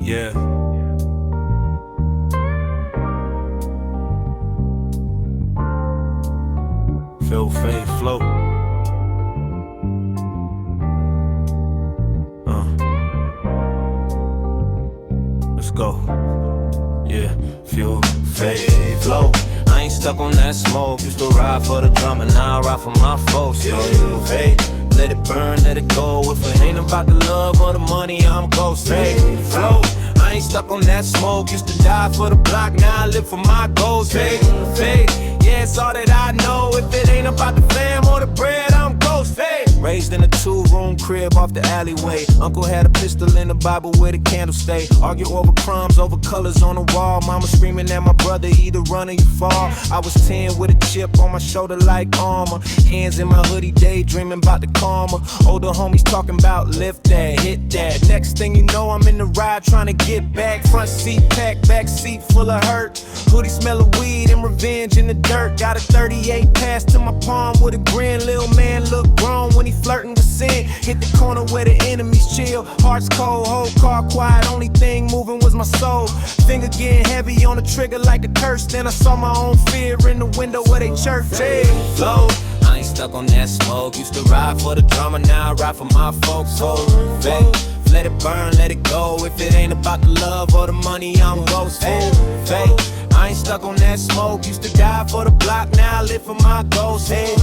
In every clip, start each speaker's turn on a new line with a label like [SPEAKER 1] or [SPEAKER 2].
[SPEAKER 1] Yeah. Feel fade flow. Let's go. Yeah, feel fade flow. I ain't stuck on that smoke. Used to ride for the drama, now I ride for my folks. Yeah, hey, let it burn, let it go. If it ain't about the love or the money, I'm ghost. Hey, flow. I ain't stuck on that smoke. Used to die for the block, now I live for my goals. Hey, yeah, it's all that I know. If it ain't about the fam or the bread, I'm ghost. Hey, raised in a 2-room crib off the alleyway. Uncle had a pistol in the Bible where the candle stay. Argue over crumbs, over colors on the wall. Mama screaming at my brother, either run or you fall. I was 10 with a chip on my shoulder like armor. Hands in my hoodie, daydreaming about the karma. Older homies talking about lift that, hit that. Next thing you know, I'm in the ride trying to get back. Front seat packed, back seat full of hurt. Hoodie smell of weed and revenge in the dirt. Got a 38 pass to my palm with a grin. Lil' man look grown when he flirting with sin. Hit the corner where the enemies chill. Heart's cold, whole car quiet. Only thing moving was my soul. Finger getting heavy on the trigger like a curse. Then I saw my own fear in the window where they church. Hey, flow. I ain't stuck on that smoke. Used to ride for the drama, now I ride for my folks. So, let it burn, let it go. If it ain't about the love or the money, I'm ghost. Hey, I ain't stuck on that smoke. Used to die for the block, now I live for my goals. Hey,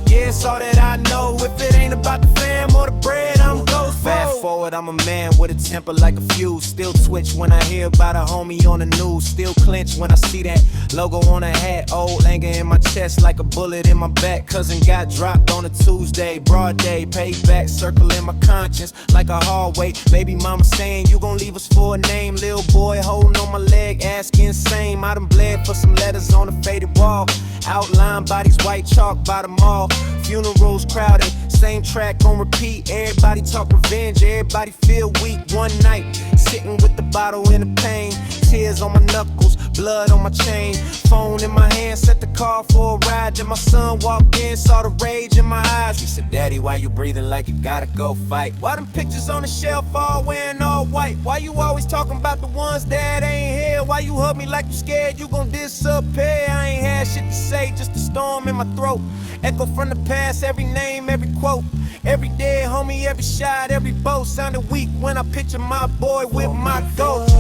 [SPEAKER 1] yeah, it's all that I know. If it ain't about the fam or the bread, I'm ghost. Fast forward, I'm a man with a temper like a fuse. Still twitch when I hear about a homie on the news. Still clench when I see that logo on a hat. Old anger in my chest like a bullet in my back. Cousin got dropped on a Tuesday, broad day. Payback circling my conscience like a hallway. Baby mama saying you gon' leave us for a name. Lil' boy holding on my leg, asking same. I done bled for some letters on a faded wall. Outline bodies, white chalk by the mall. Funerals crowded, same track on repeat. Everybody talk revenge, everybody feel weak. One night, sitting with the bottle in the pain. Tears on my knuckles, blood on my chain. Phone in my hand, set the car for a ride. Then my son walked in, saw the rage in my eyes. He said, Daddy, why you breathing like you gotta go fight? Why them pictures on the shelf all wearing all white? Why you always talking about the ones that ain't here? Why you hug me like you scared you gon' disappear? I ain't had shit to say, just a storm in my throat. Echo from the past, every name, every quote. Every day, homie, every shot, every boat. Sounded weak when I picture my boy with my ghost.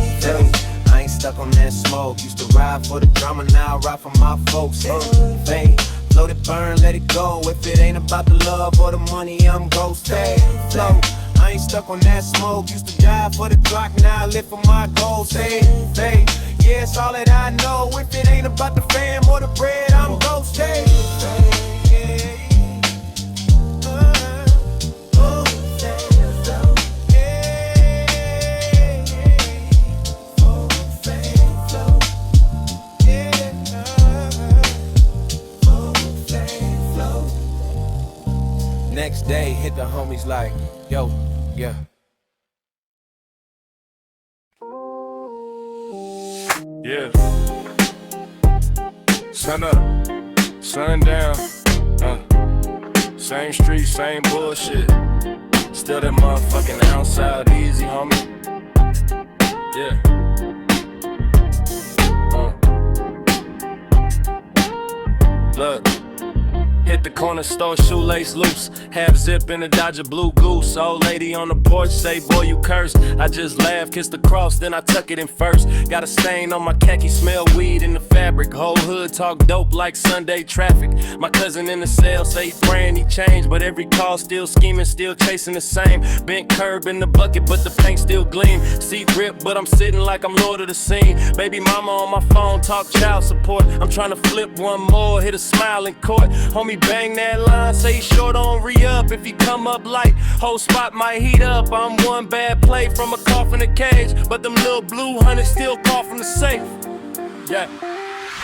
[SPEAKER 1] I ain't stuck on that smoke. Used to ride for the drama, now I ride for my folks. Hey, float it, burn, let it go. If it ain't about the love or the money, I'm ghost. Hey, flow. I ain't stuck on that smoke. Used to die for the clock, now I live for my goals. Hey, yeah, it's all that I know. If it ain't about the fam or the bread, I'm ghost. Hey. Next day, hit the homies like, yo, yeah.
[SPEAKER 2] Yeah. Sun up, sun down. Same street, same bullshit. Still that motherfucking outside easy, homie. Yeah. Look. Hit the corner store, shoelace loose. Half zip in a Dodger blue goose. Old lady on the porch say, boy, you cursed. I just laugh, kiss the cross, then I tuck it in first. Got a stain on my khaki, smell weed in the fabric. Whole hood talk dope like Sunday traffic. My cousin in the cell say he praying he changed, but every call still scheming, still chasing the same. Bent curb in the bucket, but the paint still gleam. Seat ripped, but I'm sitting like I'm lord of the scene. Baby mama on my phone, talk child support. I'm trying to flip one more, hit a smile in court. Homie bang that line, say he short on re-up. If he come up light, whole spot might heat up. I'm one bad play from a cough in a cage, but them little blue hunters still call from the safe. Yeah.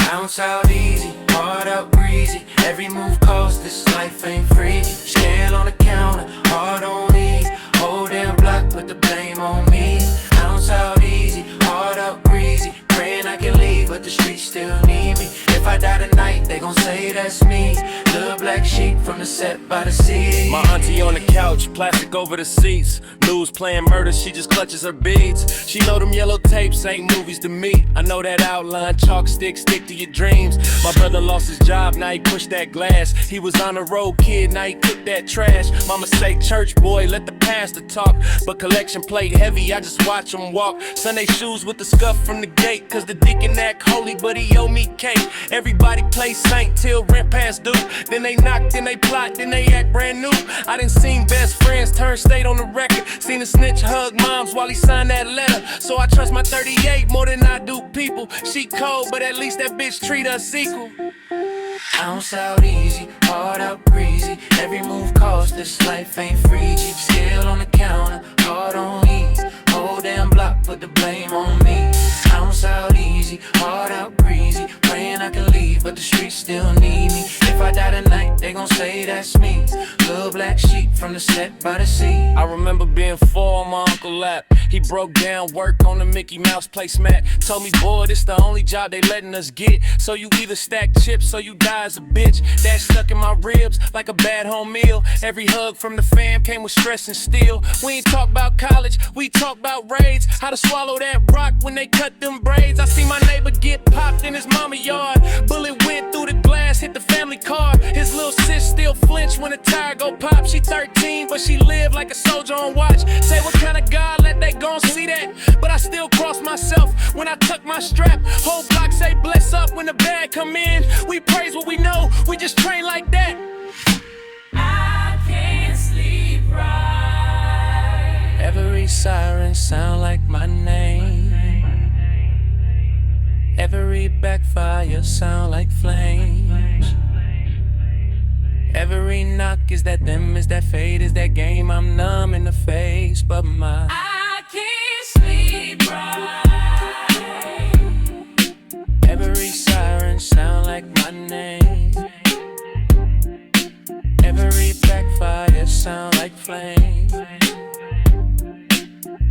[SPEAKER 3] Bounce out easy, hard out breezy. Every move costs, this life ain't free. Scale on the counter, hard on ease. Whole damn block, put the blame on me. Bounce out easy, hard out breezy. Praying I can leave, but the streets still need me. If I die tonight, they gon' say that's me. Little black sheep from the set by the sea.
[SPEAKER 2] My auntie on the couch, plastic over the seats. News playing murder, she just clutches her beads. She know them yellow tapes ain't movies to me. I know that outline, chalk stick to your dreams. My brother lost his job, now he pushed that glass. He was on the road kid, now he cooked that trash. Mama say church boy, let the pastor talk. But collection plate heavy, I just watch him walk. Sunday shoes with the scuff from the gate. Cause the deacon act holy, but he owe me cake. Everybody play saint till rent pass due. Then they knock, then they plot, then they act brand new. I done seen best friends turn state on the record. Seen a snitch hug moms while he signed that letter. So I trust my 38 more than I do people. She cold, but at least that bitch treat us equal.
[SPEAKER 3] Ounce out easy, hard out breezy. Every move costs, this life ain't free. Keep scale on the counter, hard on ease. Whole damn block, put the blame on me. Ounce out easy, hard out breezy. Praying I can leave, but the streets still need me. If I die tonight, they gon' say that's me. Little black sheep from the set by the sea.
[SPEAKER 2] I remember being 4 on my uncle lap. He broke down work on the Mickey Mouse placemat. Told me, boy, this the only job they letting us get. So you either stack chips or you die as a bitch. That stuck in my ribs like a bad home meal. Every hug from the fam came with stress and steel. We ain't talk about college, we talk about raids. How to swallow that rock when they cut them braids. I see my neighbor get popped in his mama yard. Bullet went through the glass, hit the family car. His little sis still flinch when the tire go pop. She 13, but she lived like a soldier on watch. Say what kind of God let they gon' see that? But I still cross myself when I tuck my strap. Whole block say bless up when the bag come in. We praise what we know, we just train like that.
[SPEAKER 3] I can't sleep right.
[SPEAKER 2] Every siren sound like my name. Every backfire sound like flames. Every knock is that them, is that fate, is that game. I'm numb in the face, but
[SPEAKER 3] I can't sleep right.
[SPEAKER 2] every siren sound like my name. Every backfire sound like flames.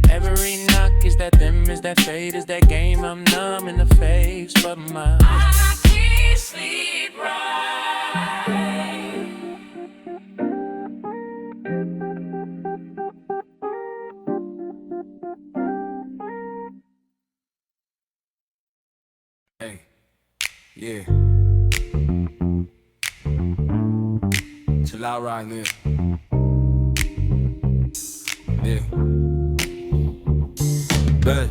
[SPEAKER 2] Every knock is that them, is that fate, is that game. I'm numb in the face, but
[SPEAKER 3] I can't sleep right.
[SPEAKER 1] Hey, yeah. Chill out right now. Yeah. Good.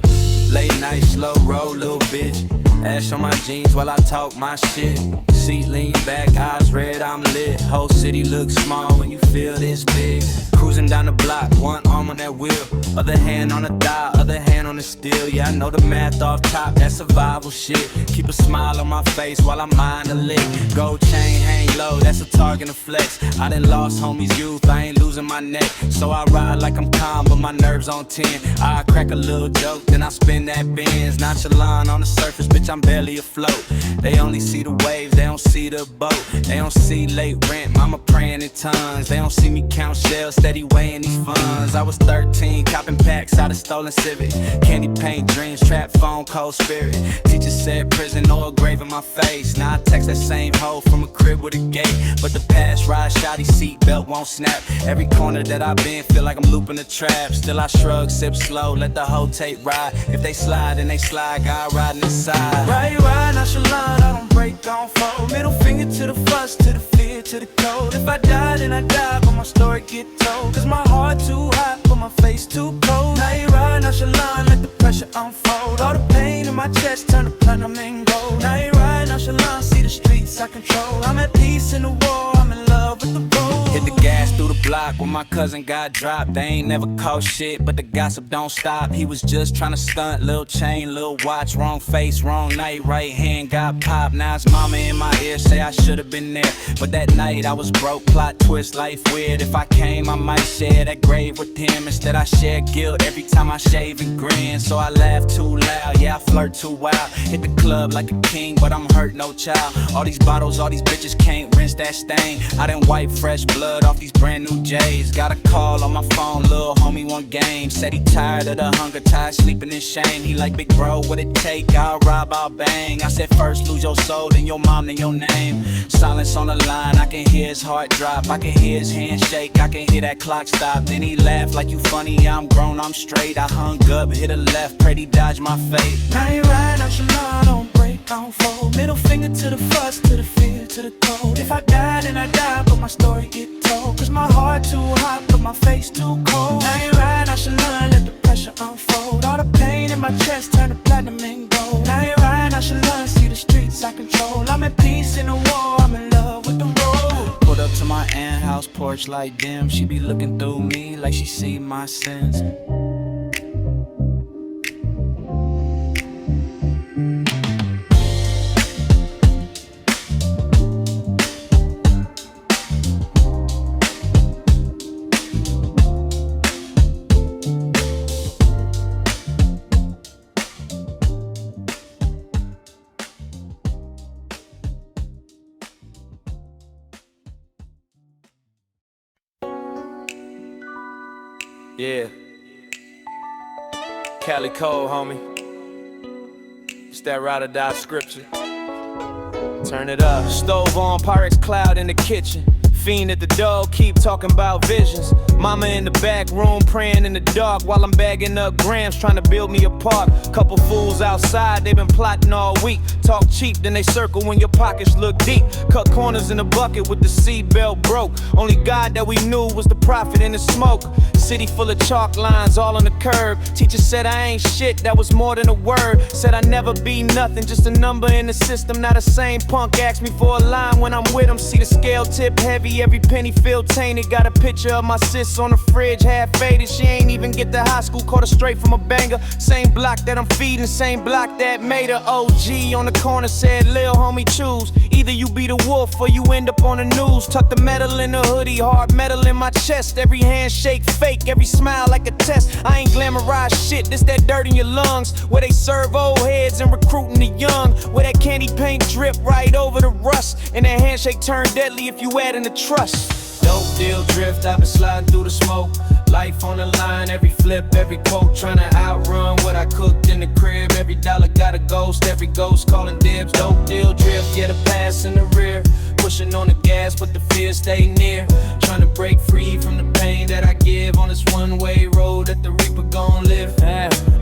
[SPEAKER 1] Late night, slow roll, little bitch. Ash on my jeans while I talk my shit. Seat lean back, eyes red, I'm lit. Whole city looks small when you feel this big. Cruising down the block, one arm on that wheel, other hand on the dial, other hand on the steel. Yeah, I know the math off top, that's survival shit. Keep a smile on my face while I mind a lick. Gold chain hang low, that's a target to flex. I done lost homies youth, I ain't losing my neck. So I ride like I'm calm, but my nerves on 10. I crack a little joke, then I spin that Benz. Nonchalant on the surface, bitch, I'm barely afloat. They only see the waves, they don't see the boat. They don't see late rent, mama praying in tongues. They don't see me count shells, steady weighing these funds. I was 13, copping packs out of stolen Civic. Candy paint dreams, trap phone, cold spirit. Teacher said prison, oil grave in my face. Now I text that same hoe from a crib with a gate. But the past ride, shotty seatbelt won't snap. Every corner that I've been, feel like I'm looping the trap. Still I shrug, sip slow, let the whole tape ride. If they slide, then they slide, God riding inside.
[SPEAKER 3] Right, nonchalant, I don't break, don't fold. Middle finger to the fuss, to the fear, to the cold. If I die, then I die, but my story get told. Cause my heart too hot, but my face too cold. Now you ride nonchalant, let the pressure unfold. All the pain in my chest turn to platinum and gold. Now you ride nonchalant, see the streets I control. I'm at peace in the war, I'm in love with the road.
[SPEAKER 1] Hit the gas through the block when my cousin got dropped. They ain't never caught shit, but the gossip don't stop. He was just trying to stunt, little chain, little watch. Wrong face, wrong night, right hand got popped. Now his mama in my ear say I should've been there. But that night I was broke, plot twist, life weird. If I came, I might share that grave with him. Instead I share guilt every time I shave and grin. So I laugh too loud, yeah I flirt too wild. Hit the club like a king, but I'm hurt, no child. All these bottles, all these bitches can't rinse that stain. I done wipe fresh blood off these brand new J's. Got a call on my phone, little homie want game. Said he tired of the hunger, tired sleeping in shame. He like, big bro, what it take? I'll rob, I'll bang. I said first lose your soul, then your mom, then your name. Silence on the line, I can hear his heart drop. I can hear his hand shake, I can hear that clock stop. Then he laughed like, you funny, I'm grown, I'm straight. I hung up, hit a left, prayed he dodged my fate.
[SPEAKER 3] Now you ride nonchalant, don't break, don't fold. Middle finger to the fuss, to the fear, to the cold. If I die, then I die, but my story get told. Cause my heart too hot, but my face too cold. Now you ride nonchalant, let the pressure unfold. All the pain in my chest turn to platinum and gold. Now you ride nonchalant, see the streets I control. I'm at peace in the war, I'm in love with the road.
[SPEAKER 1] Pulled up to my aunt house porch like dim. She be looking through me like she see my sins.
[SPEAKER 2] Yeah. Cali Cole, homie. It's that ride or die scripture. Turn it up. Stove on, Pyrex cloud in the kitchen. Fiend at the door, keep talking about visions. Mama in the back room praying in the dark while I'm bagging up grams trying to build me a park. Couple fools outside, they been plotting all week. Talk cheap, then they circle when your pockets look deep. Cut corners in the bucket with the seatbelt broke. Only God that we knew was the prophet in the smoke. City full of chalk lines all on the curb. Teacher said I ain't shit, that was more than a word. Said I never be nothing, just a number in the system. Now the same punk asked me for a line when I'm with him. See the scale tip heavy, every penny feel tainted. Got a picture of my sis on the fridge, half faded. She ain't even get to high school, caught her straight from a banger. Same block that I'm feeding, same block that made her. OG on the corner said, lil homie choose. Either you be the wolf or you end up on the news. Tuck the metal in the hoodie, hard metal in my chest. Every handshake fake, every smile like a test. I ain't glamorized shit, this that dirt in your lungs. Where they serve old heads and recruiting the young. Where that candy paint drip right over the rust. And that handshake turn deadly if you add in the trust. Dope deal drift, I've been sliding through the smoke. Life on the line, every flip, every quote. Tryna outrun what I cooked in the crib. Every dollar got a ghost, every ghost calling dibs. Dope deal drift, yeah, the pass in the rear. Pushing on the gas, but the fear stay near. Tryna break free from the pain that I give on this one-way road that the Reaper gon' live.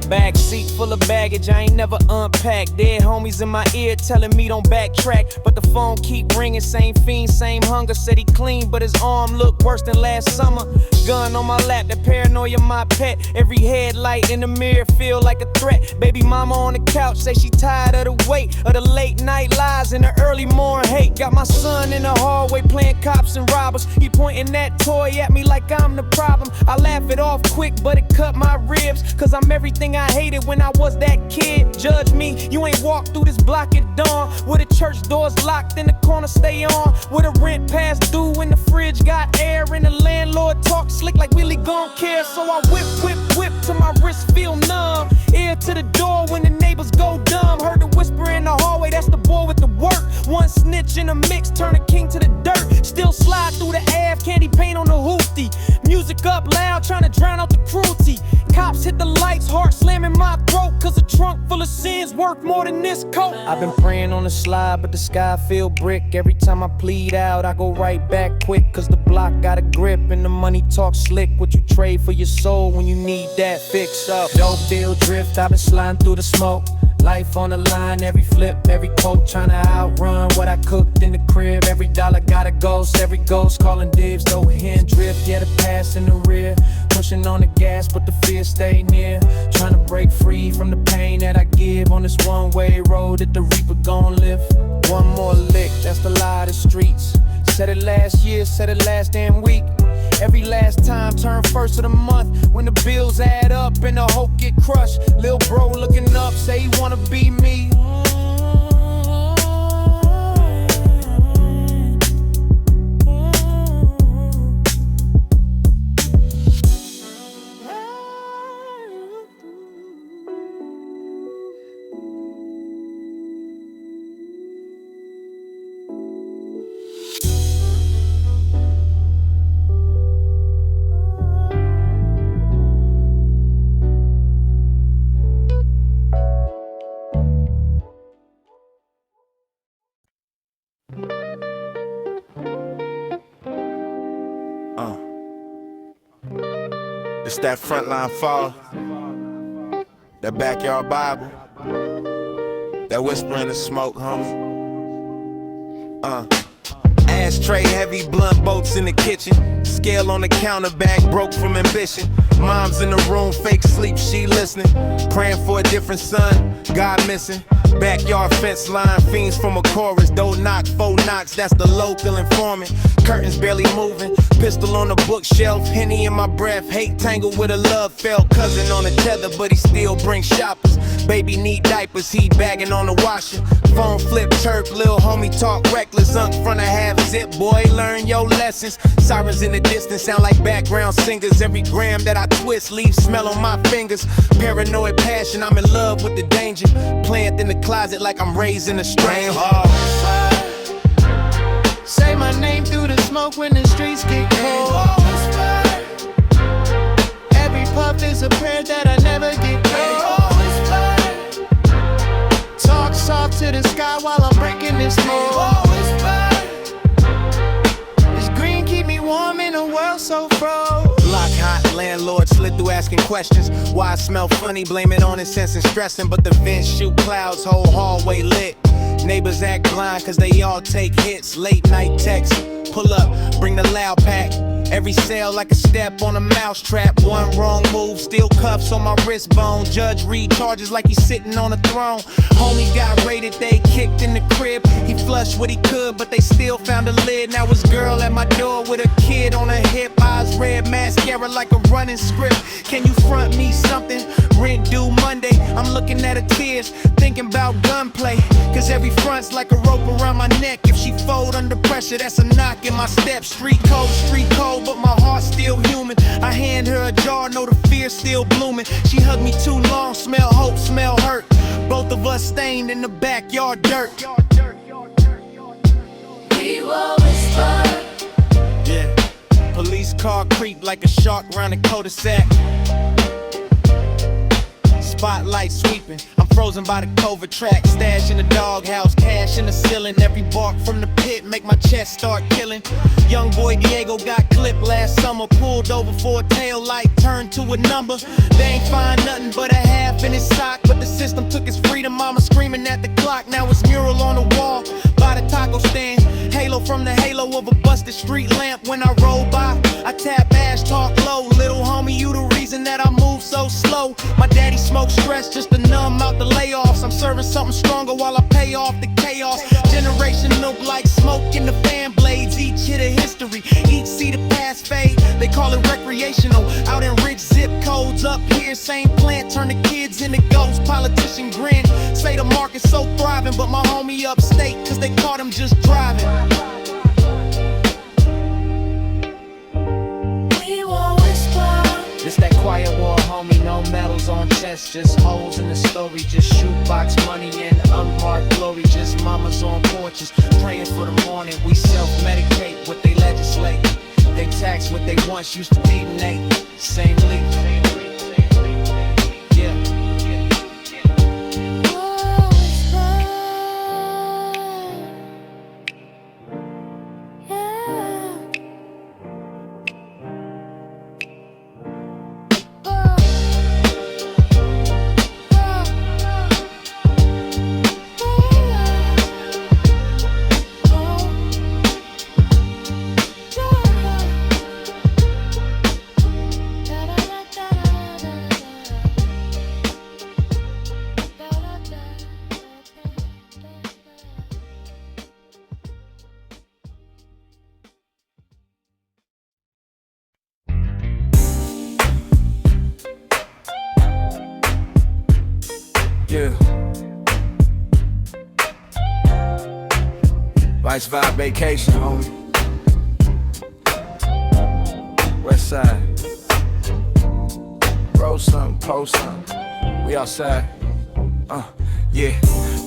[SPEAKER 2] Back seat full of baggage, I ain't never unpacked. Dead homies in my ear telling me don't backtrack, but the phone keep ringing. Same fiend, same hunger. Said he clean, but his arm look worse than last summer. Gun on my lap, that paranoia my pet. Every headlight in the mirror feel like a threat. Baby mama on the couch say she tired of the wait, of the late night lies and the early morning hate. Got my son in the hallway playing cops and robbers. He pointing that toy at me like I'm the problem. I laugh it off quick, but it cut my ribs. Cause I'm everything I hated when I was that kid. Judge me, you ain't walked through this block at dawn. Where the church doors locked and the corner stay on. Where the rent past due and the fridge got air. And the landlord talk slick like really gon' care. So I whip, whip, whip till my wrist feel numb. Ear to the door when the neighbors go dumb. Heard the whisper in the hallway, that's the boy with the work. One snitch in a mix, turn a king to the dirt. Still slide through the Ave, candy paint on the hoopty. Music up loud, trying to drown out the cruelty. Cops hit the lights, heart slamming my throat. Cause a trunk full of sins worth more than this coat. I've been praying on the slide, but the sky feel brick. Every time I plead out, I go right back quick. Cause the block got a grip and the money talk slick. What you trade for your soul when you need that fix up? Dope deal drift, I've been sliding through the smoke. Life on the line, every flip, every quote. Tryna outrun what I cooked in the crib. Every dollar got a ghost, every ghost calling dibs. Though hand drift, yeah, the pass in the rear. Pushing on the gas, but the fear stay near. Tryna break free from the pain that I give on this one-way road that the Reaper gon' lift. One more lick, that's the lie of the streets. Said it last year, said it last damn week. Every last time turn first of the month. When the bills add up and the hope get crushed. Lil bro looking up, say he wanna be me.
[SPEAKER 1] It's that frontline fall, that backyard Bible, that whisper in the smoke, homie. Ashtray, heavy blunt bolts in the kitchen. Scale on the counter, bag broke from ambition. Mom's in the room, fake sleep, she listening. Praying for a different son, God missing. Backyard fence line, fiends from a chorus. Don't knock, 4 knocks, that's the local informant. Curtains barely moving, pistol on the bookshelf. Henny in my breath, hate tangled with a love felt. Cousin on a tether, but he still brings shoppers. Baby need diapers, he bagging on the washer. Phone flip, chirp, lil homie talk reckless. Unk front of half zip, boy, learn your lessons. Sirens in the distance sound like background singers. Every gram that I twist leaves smell on my fingers. Paranoid passion, I'm in love with the danger. Plant in the closet like I'm raising a strain.
[SPEAKER 3] Say my name through the smoke when the streets get cold. Every puff is a prayer that I never get paid. Talk soft to the sky while I'm breaking this mold. This green keep me warm in a world so froze.
[SPEAKER 1] Block hot, landlord slid through asking questions. Why I smell funny, blame it on his sense and stressing. But the vents shoot clouds, whole hallway lit. Neighbors act blind cause they all take hits. Late night texts, pull up, bring the loud pack. Every sale like a step on a mousetrap. One wrong move, still cuffs on my wrist bone. Judge read charges like he's sitting on a throne. Homie got raided, they kicked in the crib. He flushed what he could, but they still found a lid. Now his girl at my door with a kid on her hip. Eyes red, mascara like a running script. Can you front me something? Rent due Monday. I'm looking at her tears, thinking about gunplay. Cause every front's like a rope around my neck. If she fold under pressure, that's a knock in my step. Street cold, but my heart's still human. I hand her a jar, know the fear still blooming. She hugged me too long, smell hope, smell hurt. Both of us stained in the backyard dirt.
[SPEAKER 3] We will whisper.
[SPEAKER 1] Yeah, police car creep like a shark round a cul-de-sac. Spotlight sweeping, I'm frozen by the covert track. Stash in the doghouse, cash in the ceiling. Every bark from the pit make my chest start killing. Young boy Diego got clipped last summer. Pulled over for a tail light, turned to a number. They ain't find nothing but a half in his sock. But the system took his freedom, mama screaming at the clock. Now it's mural on the wall, by the taco stand. Halo from the halo of a busted street lamp. When I roll by, I tap ash, talk low. Little homie, you the reason that I move so slow. My daddy smokes stress just to numb out the layoffs. I'm serving something stronger while I pay off the chaos. Generation look like smoke in the fan blades. Each hit a history, each see the past fade. They call it recreational, out in rich zip codes. Up here, same plant, turn the kids into ghosts. Politician grin, say the market's so thriving. But my homie upstate, cause they caught him just driving.
[SPEAKER 3] We will whisper.
[SPEAKER 4] This that quiet war, homie, no medals on chest, just holes in the story, just shoebox money and unmarked glory, just mamas on porches, praying for the morning. We self-medicate what they legislate, they tax what they once used to be innate. Same leak.
[SPEAKER 1] Yeah. Vice Vibe vacation, homie. West side. Roll something, post something. We outside. Yeah.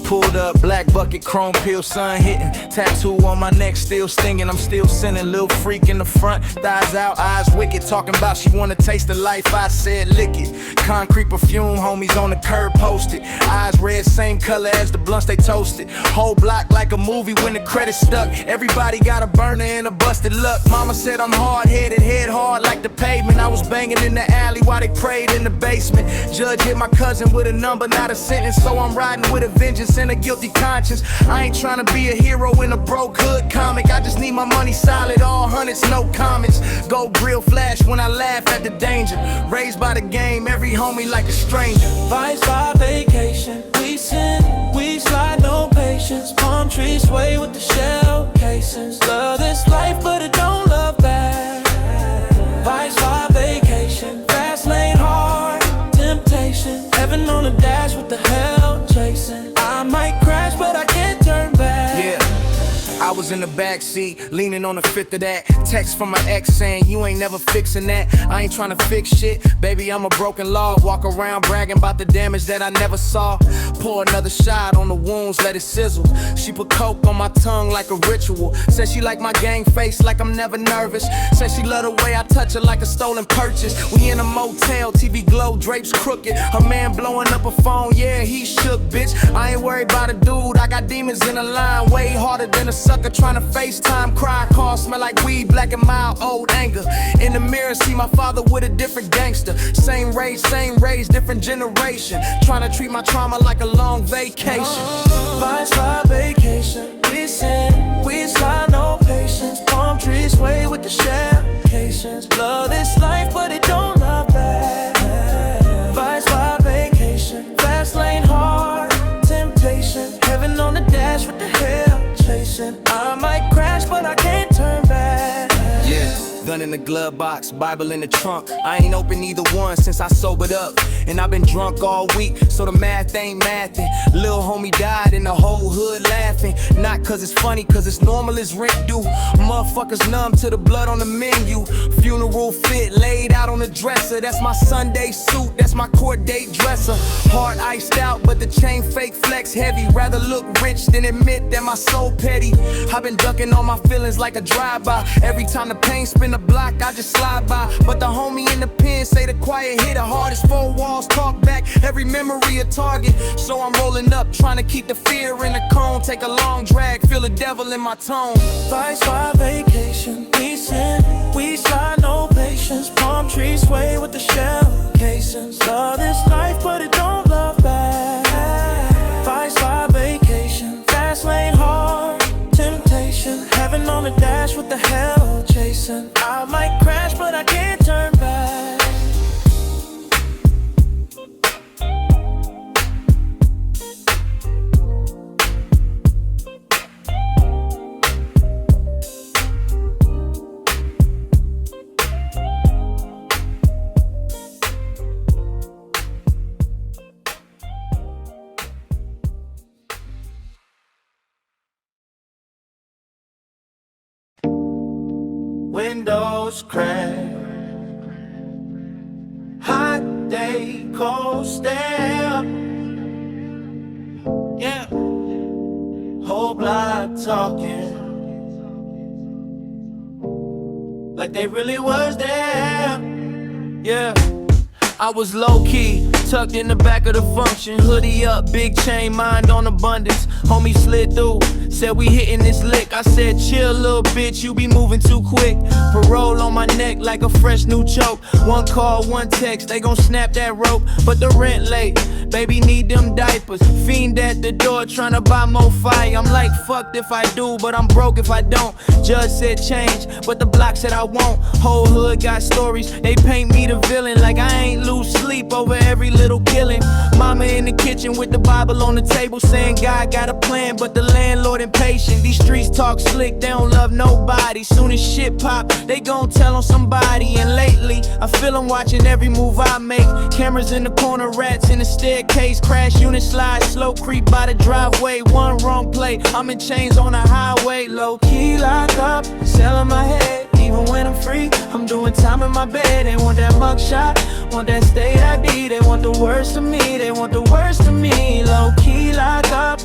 [SPEAKER 1] Pulled up, black bucket, chrome peel, sun hitting. Tattoo on my neck, still stinging. I'm still sinning. Lil' freak in the front, thighs out, eyes wicked. Talking about she wanna taste the life, I said lick it. Concrete perfume, homies on the curb posted. Eyes red, same color as the blunts they toasted. Whole block like a movie when the credits stuck. Everybody got a burner and a busted luck. Mama said I'm hard-headed, head hard like the pavement. I was banging in the alley while they prayed in the basement. Judge hit my cousin with a number, not a sentence. So I'm riding with a vengeance and a guilty conscience. I ain't trying to be a hero in a broke hood comic. I just need my money solid, all hundreds, no comments. Go grill flash when I laugh at the danger. Raised by the game, every homie like a stranger.
[SPEAKER 3] Vice by vacation, we sin, we slide, no patience. Palm trees sway with the shell casings. Love this life, but it don't love back. Vice by vacation, fast lane hard, temptation. Heaven on the dash with the hell chasing. I might crash, but I can't turn back.
[SPEAKER 1] Yeah. I was in the backseat, leaning on the fifth of that. Text from my ex saying, you ain't never fixing that. I ain't trying to fix shit, baby, I'm a broken law. Walk around bragging about the damage that I never saw. Pour another shot on the wounds, let it sizzle. She put coke on my tongue like a ritual. Said she like my gang face like I'm never nervous. Said she love the way I touch her like a stolen purchase. We in a motel, TV glow, drapes crooked. Her man blowing up a phone, yeah, he shook, bitch. I ain't worried about a dude, I got demons in the line. Way harder than a sucker trying to FaceTime. Cry car, smell like weed, black and mild, old anger. In the mirror, see my father with a different gangster. Same race, different generation. Trying to treat my trauma like a long vacation.
[SPEAKER 3] Vice by vacation, we sin, we slide, no patience. Palm trees sway with the shell cations. Love this life, but it don't love back. Vice by vacation, fast lane hard, temptation. Heaven on the dash with the hell chasing. I might crash, but I can't turn back.
[SPEAKER 1] Yeah. Gun in the glove box, Bible in the trunk. I ain't opened either one since I sobered up. And I've been drunk all week, so the math ain't mathin'. Lil' homie died and the whole hood laughing. Not cause it's funny, cause it's normal as rent due. Motherfuckers numb to the blood on the menu. Funeral fit laid out on the dresser. That's my Sunday suit, that's my court date dresser. Heart iced out, but the chain fake flex heavy. Rather look rich than admit that my soul petty. I've been ducking all my feelings like a drive-by. Every time the pain spin the block, I just slide by. But the homie in the pen say the quiet hit the hardest. Four walls talk back, every memory a target. So I'm rolling up, trying to keep the fear in the cone. Take a long drag, feel the devil in my tone.
[SPEAKER 3] Vice by vacation, we sin, we slide, no patience. Palm trees sway with the shell casings. Love this life, but it don't love back. Vice by vacation, fast lane hard, temptation. Heaven on the dash with the hell chasing. I might crash, but I can't turn back.
[SPEAKER 1] Windows crack, hot day, cold stare. Yeah, whole block talking like they really was there. Yeah, I was low-key, tucked in the back of the function. Hoodie up, big chain, mind on abundance. Homie slid through, said we hitting this lick. I said chill little bitch, you be moving too quick. Parole on my neck like a fresh new choke. One call, one text, they gon' snap that rope. But the rent late, baby need them diapers. Fiend at the door tryna buy more fire. I'm like fucked if I do, but I'm broke if I don't. Judge said change, but the block said I won't. Whole hood got stories, they paint me the villain. Like I ain't lose sleep over every little killing. Mama in the kitchen with the Bible on the table, saying God got a plan, but the landlord impatient. These streets talk slick, they don't love nobody. Soon as shit pop, they gon' tell on somebody. And lately, I feel I'm watching every move I make. Cameras in the corner, rats in the staircase. Crash unit slide, slow creep by the driveway. One wrong play, I'm in chains on the highway. Low-key lockup, selling my head. Even when I'm free, I'm doing time in my bed. They want that mugshot, want that state ID. They want the worst of me, they want the worst of me. Low-key locked up,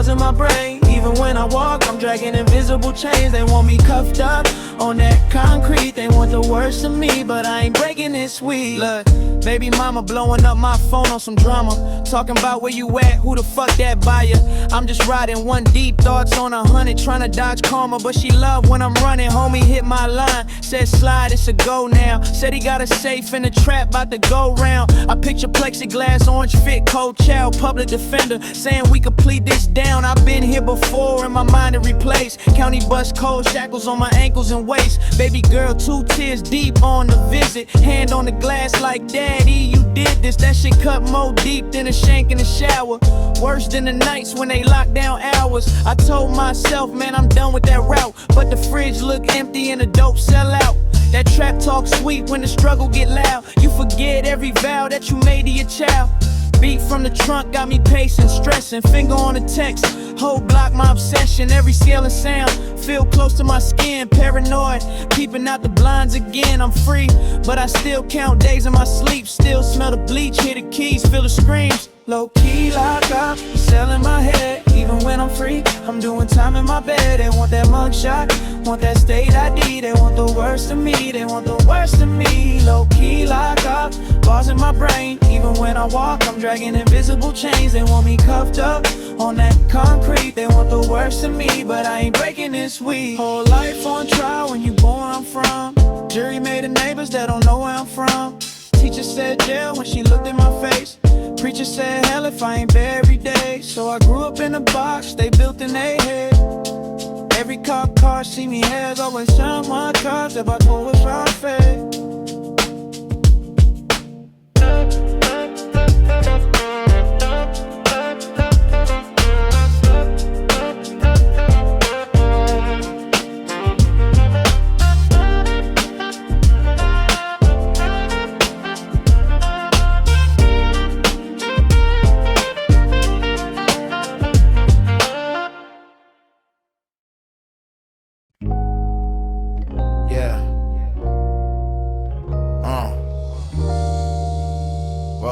[SPEAKER 4] bars in my brain. Even when I walk, I'm dragging invisible chains. They want me cuffed up on that concrete. They want the worst of me, but I ain't breaking it sweet. Look, baby mama blowing up my phone on some drama, talking about where you at, who the fuck that buyer. I'm just riding one deep, thoughts on 100, trying to dodge karma, but she love when I'm running. Homie hit my line, said slide, it's a go now. Said he got a safe in the trap, about to go round. I picture plexiglass, orange fit, cold child, public defender, saying we could plead this down. I've been here before, in my mind to replace. County bus cold, shackles on my ankles and waist. Baby girl, 2 tears deep on the visit. Hand on the glass like daddy, you did this. That shit cut more deep than a shank in the shower. Worse than the nights when they lock down hours. I told myself, man, I'm done with that route. But the fridge look empty and the dope sell out. That trap talk sweet when the struggle get loud. You forget every vow that you made to your child. Beat from the trunk got me pacing, stressing. Finger on the text, whole block my obsession. Every scale and sound, feel close to my skin. Paranoid, peeping out the blinds again. I'm free, but I still count days in my sleep. Still smell the bleach, hear the keys, feel the screams. Low-key lockup, selling my head. Even when I'm free, I'm doing time in my bed. They want that mugshot, want that state ID. They want the worst of me, they want the worst of me. Low-key lockup, bars in my brain. Even when I walk, I'm dragging invisible chains. They want me cuffed up on that concrete. They want the worst of me, but I ain't breaking this weed. Whole life on trial when you born where I'm from. Jury made of neighbors that don't know where I'm from. Teacher said jail when she looked in my face. Preacher said hell if I ain't there every day. So I grew up in a box they built in their head. Every cop car see me has always shine my cars if I told us I'm fed.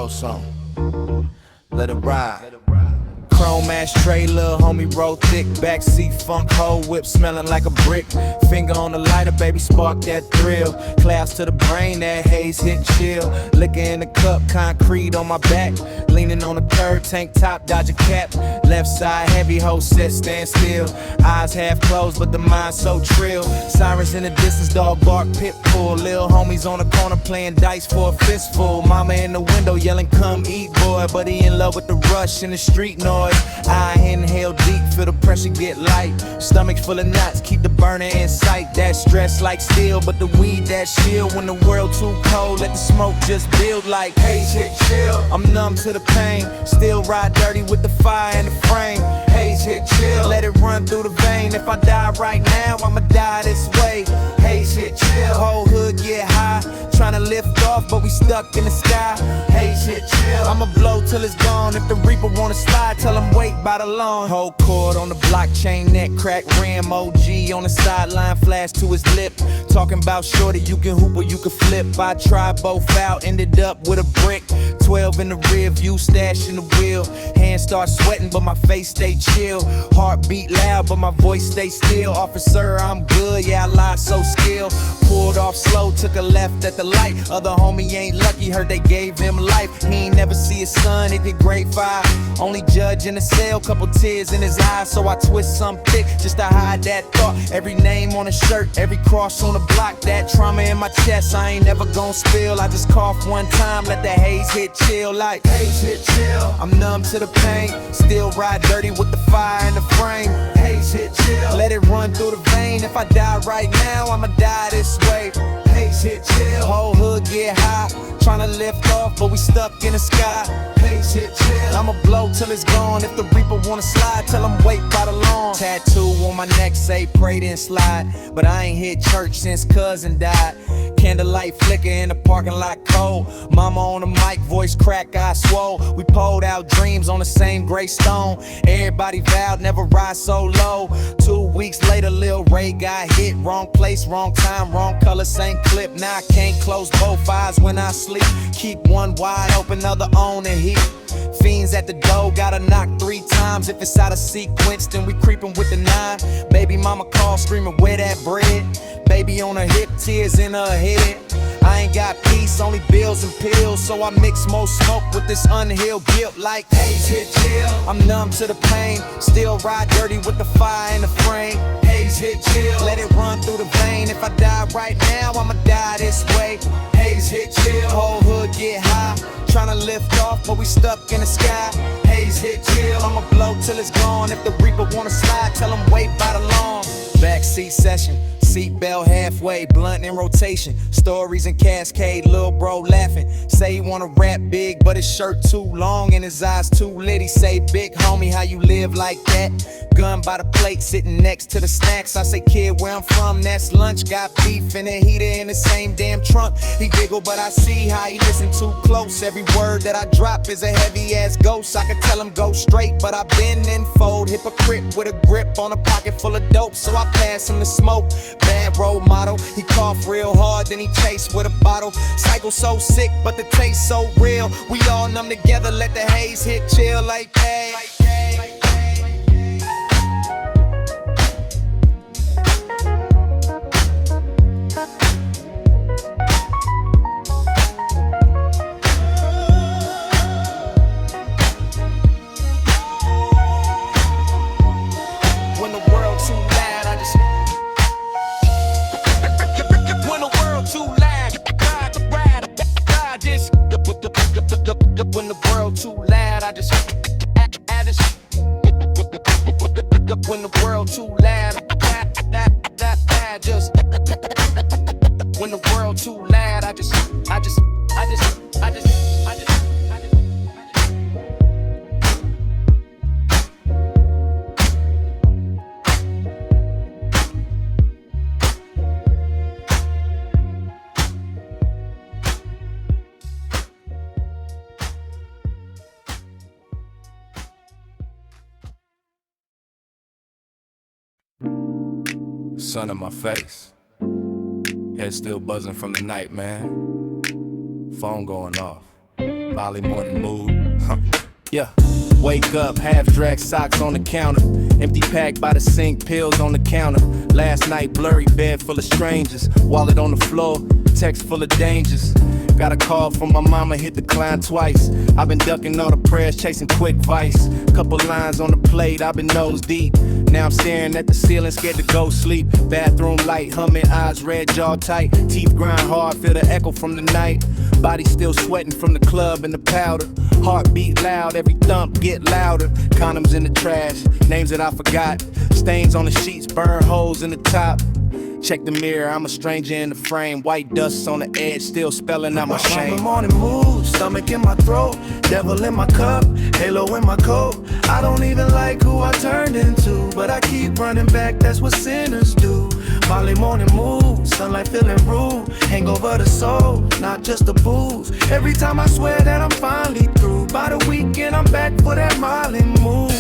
[SPEAKER 4] Something. Let it ride. Chrome ashtray, lil' homie roll thick. Backseat funk, whole whip smelling like a brick. Finger on the lighter, baby, spark that thrill. Clouds to the brain, that haze hit chill. Liquor in the cup, concrete on my back. Leaning on the curb, tank top, dodge a cap. Left side, heavy hoe set, stand still. Eyes half closed, but the mind so trill. Sirens in the distance, dog bark, pit bull. Lil' homies on the corner playing dice for a fistful. Mama in the window yelling, come eat, boy. But he in love with the rush and the street noise. I inhale deep, feel the pressure get light. Stomach full of knots, keep the burner in sight. That stress like steel, but the weed that shield. When the world too cold, let the smoke just build like Haze Hit Chill. I'm numb to the pain, still ride dirty with the fire in the frame. Haze Hit Chill, let it run through the vein. If I die right now, I'ma die this way. Haze Hit Chill, whole hood get high, tryna lift off, but we stuck in the sky. Haze Hit Chill, I'ma blow till it's gone. If the Reaper wanna slide, tell him wait by the lawn. Whole cord on the blockchain, neck crack rim. OG on the sideline, flash to his lip. Talking about shorty, you can hoop or you can flip. I tried both out, ended up with a brick. 12 in the rear view, stash in the wheel. Hands start sweating, but my face stay chill. Heart beat loud, but my voice stay still. Officer, I'm good, yeah, I lie so skilled. Pulled off slow, took a left at the light. Other homie ain't lucky, heard they gave him life. He ain't never see his son, it did grade 5. Only judge in the cell, couple tears in his eyes. So I twist some thick, just to hide that thought. Every name on a shirt, every cross on the block. That trauma in my chest, I ain't never gon' spill. I just cough one time, let that haze hit chill. Like Haze Hit Chill, I'm numb to the pain. Still ride dirty with the fire in the frame. Haze Hit Chill, let it run through the vein. If I die right now, I'ma die this way. Haze Hit Chill, whole hood get high, tryna lift off, but we stuck in the sky. Haze Hit Chill, I'ma blow till it's gone. If the Reaper wanna slide, tell him wait by the lawn. Tattoo on my neck say pray then slide, but I ain't hit church since cousin died. Candlelight flicker in the parking lot cold. Mama on the mic, voice crack, I swole. We pulled out dreams on the same gray stone. Everybody vowed never rise so low. low. 2 weeks later, Lil Ray got hit. Wrong place, wrong time, wrong color, same clip. Now I can't close both eyes when I sleep. Keep one wide open, other on the heat. Fiends at the door, gotta knock 3 times. If it's out of sequence, then we creepin' with the 9. Baby mama call, screamin', where that bread? Baby on her hip, tears in her head. I ain't got peace, only bills and pills. So I mix more smoke with this unhealed guilt like Haze Hit Chill. I'm numb to the pain, still ride dirty with the fire in the frame. Haze Hit Chill, let it run through the vein. If I die right now, I'ma die this way. Haze Hit Chill, whole hood get high, tryna lift off, but we stuck in the sky. Haze Hit Chill, I'ma blow till it's gone. If the Reaper wanna slide, tell him wait by the lawn. Backseat session, seatbelt halfway, blunt in rotation, stories in cascade, lil' bro laughing. Say he wanna rap big, but his shirt too long and his eyes too lit. He say, big homie, how you live like that? Gun by the plate, sitting next to the snacks. I say, kid, where I'm from, that's lunch. Got beef in a heater in the same damn trunk. He giggle, but I see how he listen too close. Every word that I drop is a heavy ass ghost. I could tell him go straight, but I bend and fold. Hypocrite with a grip on a pocket full of dope, so I pass him the smoke. Bad role model, he cough real hard, then he chase with a bottle. Cycle so sick, but the taste so real. We all numb together, let the haze hit chill like hey. When the world too loud, I just when the world too loud, I just when the world too loud, I just
[SPEAKER 2] sun in my face. Head still buzzing from the night, man. Phone going off. Molly morning mood. Yeah. Wake up, half drag socks on the counter. Empty pack by the sink, pills on the counter. Last night, blurry bed full of strangers. Wallet on the floor, text full of dangers. Got a call from my mama, hit decline twice. I've been ducking all the prayers, chasing quick vice. Couple lines on the plate, I've been nose deep. Now I'm staring at the ceiling, scared to go sleep. Bathroom light, humming, eyes red, jaw tight. Teeth grind hard, feel the echo from the night. Body still sweating from the club and the powder. Heartbeat loud, every thump get louder. Condoms in the trash, names that I forgot. Stains on the sheets, burn holes in the top. Check the mirror, I'm a stranger in the frame. White dust on the edge, still spelling out my shame.
[SPEAKER 5] Morning mood, stomach in my throat, devil in my cup, halo in my coat. I don't even like who I turned into, but I keep running back, that's what sinners do. Molly morning mood, sunlight feeling rude. Hangover the soul, not just the booze. Every time I swear that I'm finally through. By the weekend I'm back for that Molly mood.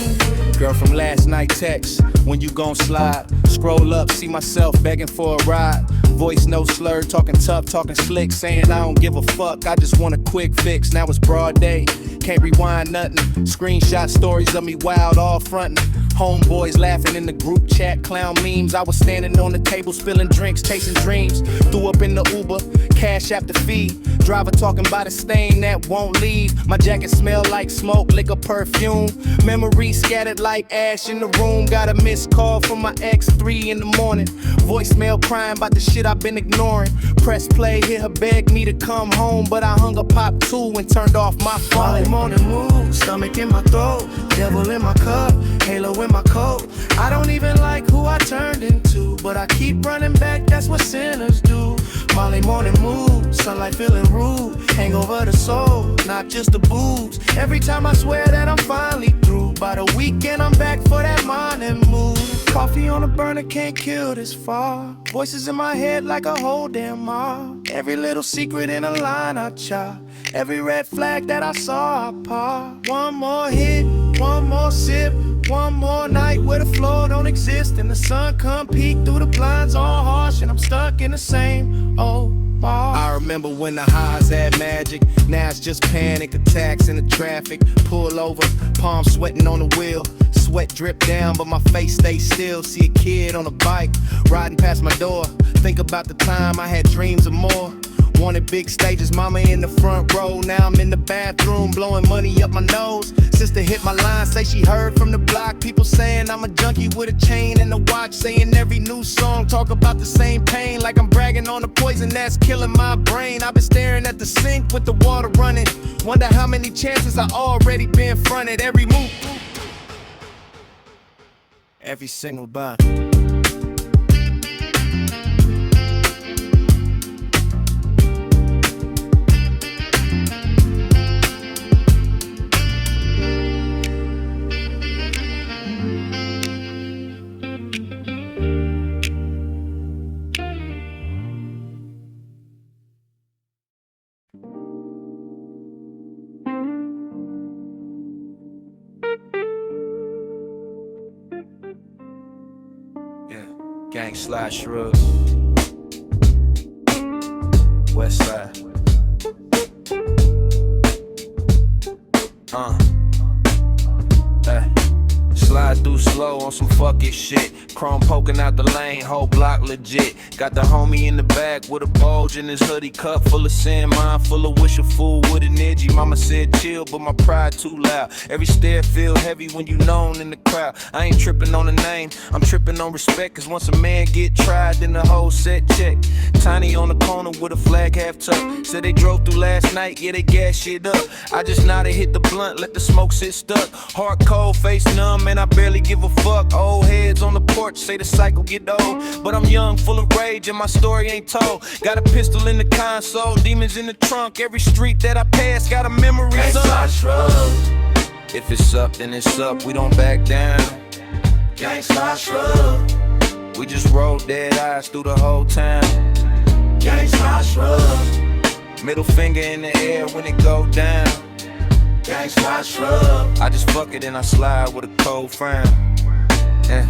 [SPEAKER 2] Girl from last night text, when you gon' slide? Scroll up, see myself begging for a ride. Voice no slur, talking tough, talking slick, saying I don't give a fuck, I just want a quick fix. Now it's broad day, can't rewind nothing. Screenshot stories of me wild, all frontin'. Homeboys laughing in the group chat, clown memes. I was standing on the table spilling drinks, chasing dreams. Threw up in the Uber, cash after fee. Driver talking about a stain that won't leave. My jacket smell like smoke, liquor, perfume. Memories scattered like ash in the room. Got a missed call from my ex, 3 in the morning. Voicemail crying about the shit I've been ignoring. Press play, hear her beg me to come home, but I hung a pop 2 and turned off my phone.
[SPEAKER 5] Molly morning mood, stomach in my throat, devil in my cup, halo in my coat. I don't even like who I turned into, but I keep running back, that's what sinners do. Molly morning mood, sunlight feeling rude. Hangover the soul, not just the booze. Every time I swear that I'm finally through. By the weekend I'm back for that morning mood. Coffee on a burner can't kill this far. Voices in my head like a whole damn mob. Every little secret in a line I chop. Every red flag that I saw I pop. One more hit, one more sip. One more night where the floor don't exist and the sun come peek through the blinds all harsh and I'm stuck in the same old bar. I remember when the highs had magic, now it's just panic attacks in the traffic. Pull over, palms sweating on the wheel, sweat drip down but my face stays still. See a kid on a bike riding past my door, think about the time I had dreams of more. Wanted big stages, mama in the front row. Now I'm in the bathroom, blowing money up my nose. Sister hit my line, say she heard from the block. People saying I'm a junkie with a chain and a watch. Saying every new song talk about the same pain. Like I'm bragging on the poison that's killing my brain. I've been staring at the sink with the water running. Wonder how many chances I already been fronted. Every move, every single bar.
[SPEAKER 1] Gang slide Shrug, West Side. Hey. Slide through slow on some fuck it shit. Chrome poking out the lane, whole block legit. Got the homie in the back with a bulge in his hoodie, cup full of sin, mind full of wish of food with an edgy. Mama said chill, but my pride too loud. Every stare feel heavy when you known in the crowd. I ain't tripping on the name, I'm tripping on respect. Cause once a man get tried, then the whole set check. Tiny on the corner with a flag half tucked. Said they drove through last night, yeah they gas shit up. I just nodded, hit the blunt, let the smoke sit stuck. Heart cold, face numb, and I barely give a fuck. Old heads on the porch say the cycle get old, but I'm young, full of rage, and my story ain't told. Got a pistol in the console, demons in the trunk. Every street that I pass got a memory of.
[SPEAKER 3] Shrug.
[SPEAKER 1] If it's up, then it's up. We don't back down.
[SPEAKER 3] Gangsta Shrug.
[SPEAKER 1] We just roll dead eyes through the whole town.
[SPEAKER 3] Gangsta Shrug.
[SPEAKER 1] Middle finger in the air when it go down.
[SPEAKER 3] Gangsta Shrug.
[SPEAKER 1] I just fuck it and I slide with a cold frown. Yeah.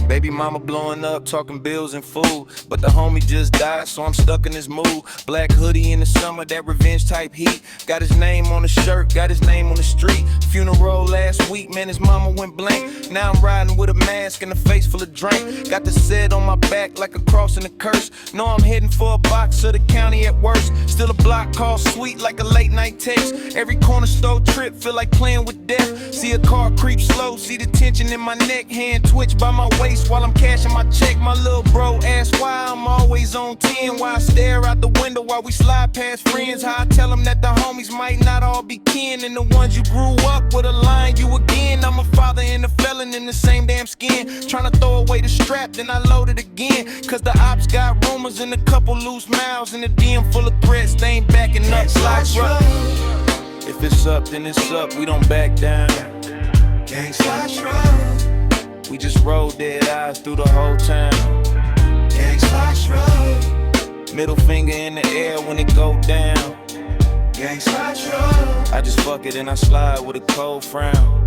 [SPEAKER 1] Baby mama blowing up, talking bills and food. But the homie just died, so I'm stuck in this mood. Black hoodie in the summer, that revenge type heat. Got his name on the shirt, got his name on the street. Funeral last week, man, his mama went blank. Now I'm riding with a mask and a face full of drink. Got the set on my back like a cross and a curse. Know I'm heading for a box of the county at worst. Still a block call sweet like a late night text. Every corner store trip feel like playing with death. See a car creep slow, see the tension in my neck. Hand twitch by my waist while I'm cashing my check. My little bro asks why I'm always on 10. Why I stare out the window while we slide past friends. How I tell them that the homies might not all be kin. And the ones you grew up with a line you again. I'm a father and a felon in the same damn skin. Tryna throw away the strap, then I load it again. Cause the ops got rumors and a couple loose mouths. And the DM full of threats, they ain't backing up like Shrug. If it's up, then it's up, we don't back down.
[SPEAKER 3] Gangsta Shrug.
[SPEAKER 1] We just roll dead eyes through the whole town.
[SPEAKER 3] Gangsta Shrug.
[SPEAKER 1] Middle finger in the air when it go down.
[SPEAKER 3] Gangsta Shrug.
[SPEAKER 1] I just fuck it and I slide with a cold frown.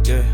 [SPEAKER 1] Yeah,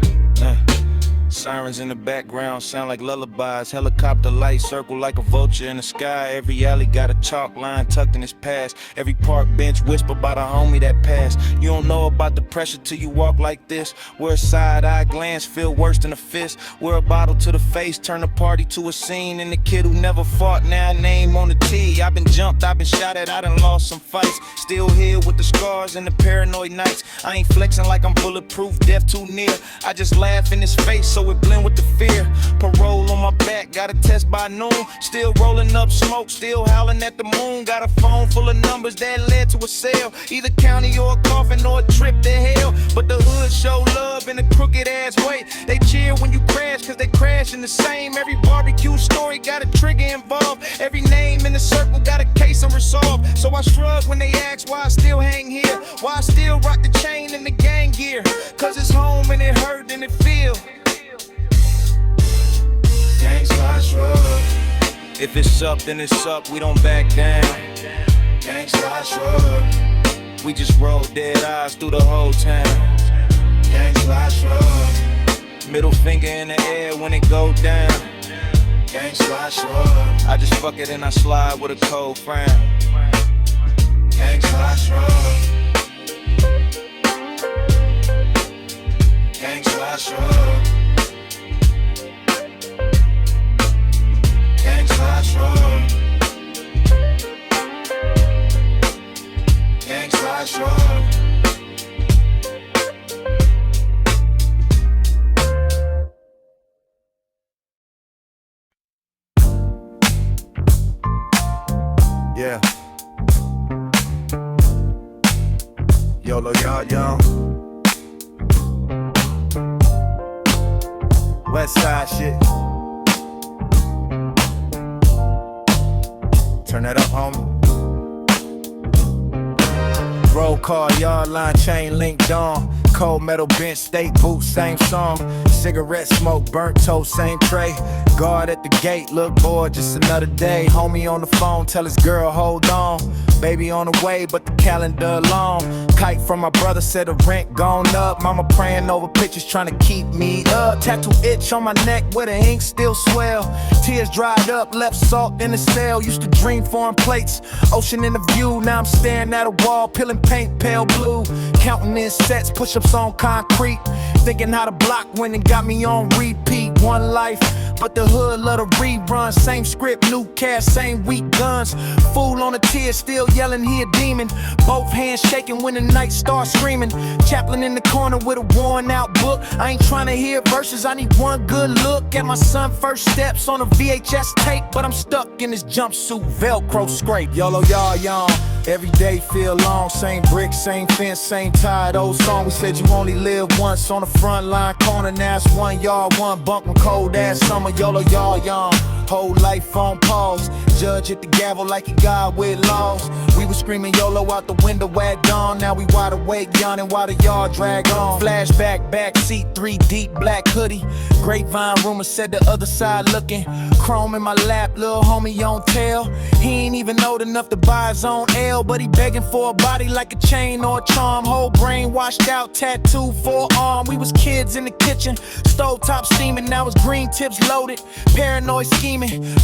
[SPEAKER 1] Sirens in the background sound like lullabies. Helicopter lights circle like a vulture in the sky. Every alley got a chalk line tucked in its past. Every park bench whisper about a homie that passed. You don't know about the pressure till you walk like this. Where a side-eye glance feel worse than a fist. Where a bottle to the face turn a party to a scene. And the kid who never fought now name on the T. I've been jumped, I've been shot at, I done lost some fights. Still here with the scars and the paranoid nights. I ain't flexing like I'm bulletproof, death too near. I just laugh in his face so it blend with the fear. Parole on my back, got a test by noon. Still rolling up smoke, still howling at the moon. Got a phone full of numbers that led to a sale. Either county or a coffin or a trip to hell. But the hood show love in a crooked ass way. They cheer when you crash cause they crash in the same. Every barbecue story got a trigger involved. Every name in the circle got a case unresolved. So I shrug when they ask why I still hang here. Why I still rock the chain and the gang gear. Cause it's home and it hurt and it feel.
[SPEAKER 3] Gangsta Shrug.
[SPEAKER 1] If it's up, then it's up, we don't back down.
[SPEAKER 3] Gangsta Shrug.
[SPEAKER 1] We just roll dead eyes through the whole town.
[SPEAKER 3] Gangsta Shrug.
[SPEAKER 1] Middle finger in the air when it go down.
[SPEAKER 3] Gang slide shrug.
[SPEAKER 1] I just fuck it and I slide with a cold frown.
[SPEAKER 3] Gang slide shrug. Gang slide shrug. Gang slide shrug. Gang slide shrug.
[SPEAKER 1] Yeah. Yolo, Yawn. West side shit. Turn that up, homie. Roll car, yard line, chain link dawn. Cold metal bench, steak boots, same song. Cigarette smoke, burnt toast, same tray. Guard at the gate, look bored, just another day. Homie on the phone, tell his girl, hold on. Baby on the way, but the calendar long. Kite from my brother said the rent gone up. Mama praying over pictures, trying to keep me up. Tattoo itch on my neck where the ink still swell. Tears dried up, left salt in the cell. Used to dream foreign plates, ocean in the view. Now I'm staring at a wall, peeling paint, pale blue. Counting in sets, push-ups on concrete. Thinking how to block when it got me on repeat. One life, but the hood love to rerun. Same script, new cast, same weak guns. Fool on a tear, still yelling he a demon. Both hands shaking when the night starts screaming. Chaplain in the corner with a worn out book. I ain't trying to hear verses, I need one good look at my son first steps on a VHS tape. But I'm stuck in this jumpsuit, Velcro scrape. Yolo, Yawn. Every day feel long, same brick, same fence, same tired old song. We said you only live once on the front line corner. Now it's 1 yard, one bunk when cold ass summer. Yolo, Yawn. Whole life on pause. Judge hit the gavel like he God with laws. We was screaming YOLO out the window at dawn. Now we wide awake, yawning while the yard drag on. Flashback, back seat, 3 deep, black hoodie. Grapevine rumor said the other side looking. Chrome in my lap, little homie on tail. He ain't even old enough to buy his own L, but he begging for a body like a chain or a charm. Whole brain washed out, tattoo, forearm. We was kids in the kitchen, stove top steaming. Now it's green tips loaded, paranoid scheming.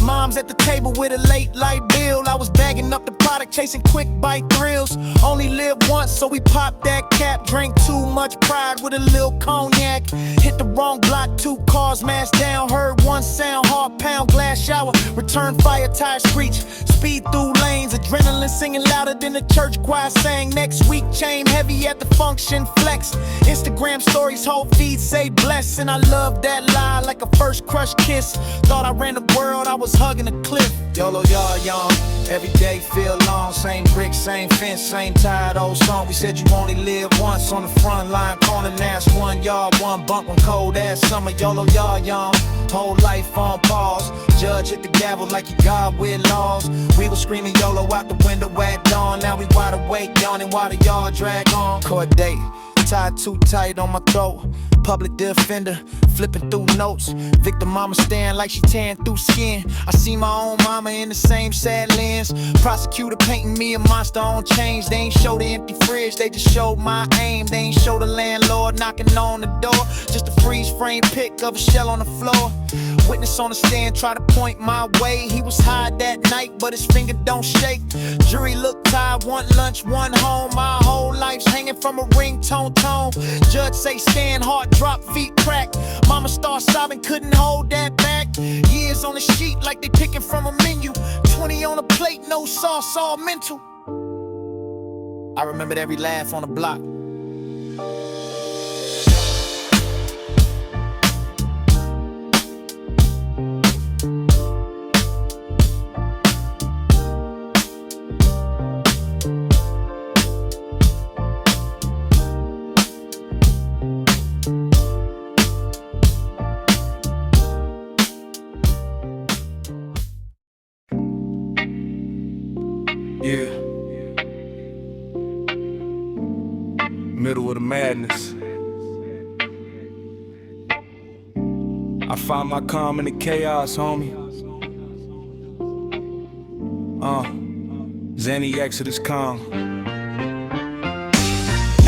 [SPEAKER 1] Mom's at the table with a late light bill. I was bagging up the product, chasing quick bite thrills. Only live once, so we popped that cap. Drank too much pride with a little cognac. Hit the wrong block, 2 cars mashed down. Heard one sound, hard pound, glass shower. Return fire, tire screech. Speed through lanes, adrenaline singing louder than the church choir sang. Next week, chain heavy at the function, flex. Instagram stories, whole feed say bless. And I love that lie like a first crush kiss. Thought I ran the world, I was hugging a cliff. YOLO, Yawn. Every day feel long, same brick, same fence, same tired old song. We said you only live once on the front line corner. Now it's 1 yard, one bump when cold ass summer. YOLO, Yawn. Whole life on pause. Judge hit the gavel like you God with laws. We was screaming YOLO out the window at dawn. Now we wide awake, yawning while the yard drag on. Court date, tied too tight on my throat. Public defender, flipping through notes. Victim mama staring like she tearing through skin. I see my own mama in the same sad lens. Prosecutor painting me a monster on chains. They ain't show the empty fridge, they just showed my aim. They ain't show the landlord knocking on the door. Just a freeze frame pic of a shell on the floor. Witness on the stand try to point my way. He was high that night, but his finger don't shake. Jury looked tired, one lunch, one home. My whole life's hanging from a ringtone tone. Judge say stand, heart drop, feet crack. Mama start sobbing, couldn't hold that back. Years on the sheet like they picking from a menu. 20 on a plate, no sauce, all mental. I remembered every laugh on the block. Yeah. Middle of the madness. I find my calm in the chaos, homie. Xanny, Xodus, calm.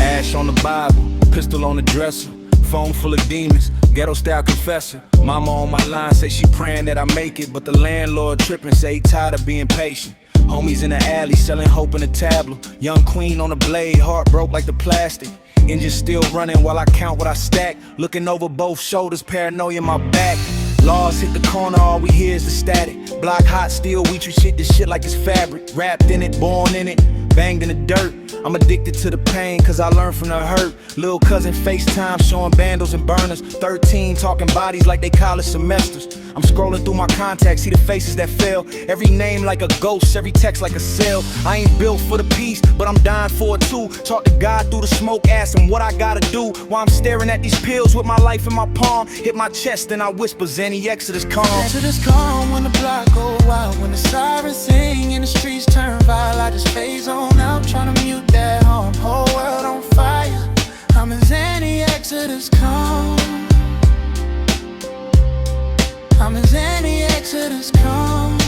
[SPEAKER 1] Ash on the Bible, pistol on the dresser.
[SPEAKER 6] phone full of demons, ghetto style confessor. Mama on my line say she praying that I make it, but the landlord tripping say he tired of being patient. Homies in the alley selling hope in a tablet. Young queen on the blade, heart broke like the plastic. Engine still running while I count what I stack. Looking over both shoulders, paranoia in my back. Laws hit the corner, all we hear is the static. Block hot steel, we treat this shit like it's fabric. Wrapped in it, born in it, banged in the dirt. I'm addicted to the pain, cause I learned from the hurt. Lil' cousin FaceTime showing bandals and burners. 13 talking bodies like they college semesters. I'm scrolling through my contacts, see the faces that fell. Every name like a ghost, every text like a cell. I ain't built for the peace, but I'm dying for it too. Talk to God through the smoke, ask him what I gotta do. While I'm staring at these pills with my life in my palm. Hit my chest and I whisper, Xanny, Xodus calm.
[SPEAKER 5] Exodus calm when the block go wild. When the sirens sing and the streets turn vile, I just phase on out, trying to mute that harm. Whole world on fire, I'm a Xanny, Exodus calm. I'm a Xanny, Exodus calm.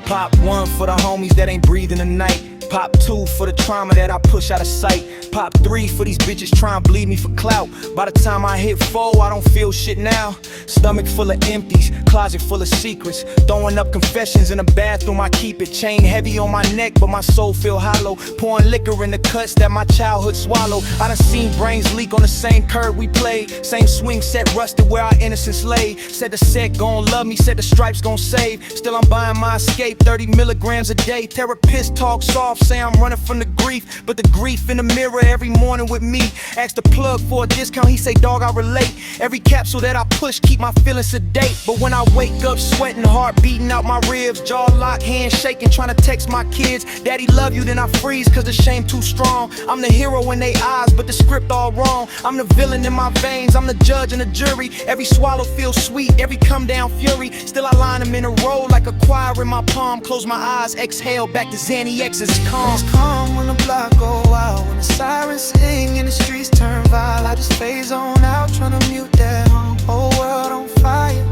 [SPEAKER 6] Pop one for the homies that ain't breathing tonight. Pop two for the trauma that I push out of sight. Pop three for these bitches trying to bleed me for clout. By the time I hit four, I don't feel shit now. Stomach full of empties, closet full of secrets. Throwing up confessions in the bathroom, I keep it. Chain heavy on my neck, but my soul feel hollow. Pouring liquor in the cuts that my childhood swallowed. I done seen brains leak on the same curve we played. Same swing set rusted where our innocence lay. Said the set gon' love me, said the stripes gon' save. Still I'm buying my escape, 30 milligrams a day. Therapist talk soft, say I'm running from the grief, but the grief in the mirror every morning with me. Ask the plug for a discount, he say dog I relate. Every capsule that I push keep my feelings sedate, but when I wake up sweating, heart beating out my ribs, jaw locked, hands shaking, trying to text my kids, daddy love you, then I freeze cause the shame too strong. I'm the hero in they eyes, but the script all wrong. I'm the villain in my veins, I'm the judge and the jury. Every swallow feels sweet, every come down fury. Still I line them in a row like a choir in my palm. Close my eyes, exhale, back to Xanny, X's calm.
[SPEAKER 5] It's calm when the block go wild. When the sirens sing and the streets turn vile, I just phase on out, trying to mute that harm. Whole world on fire,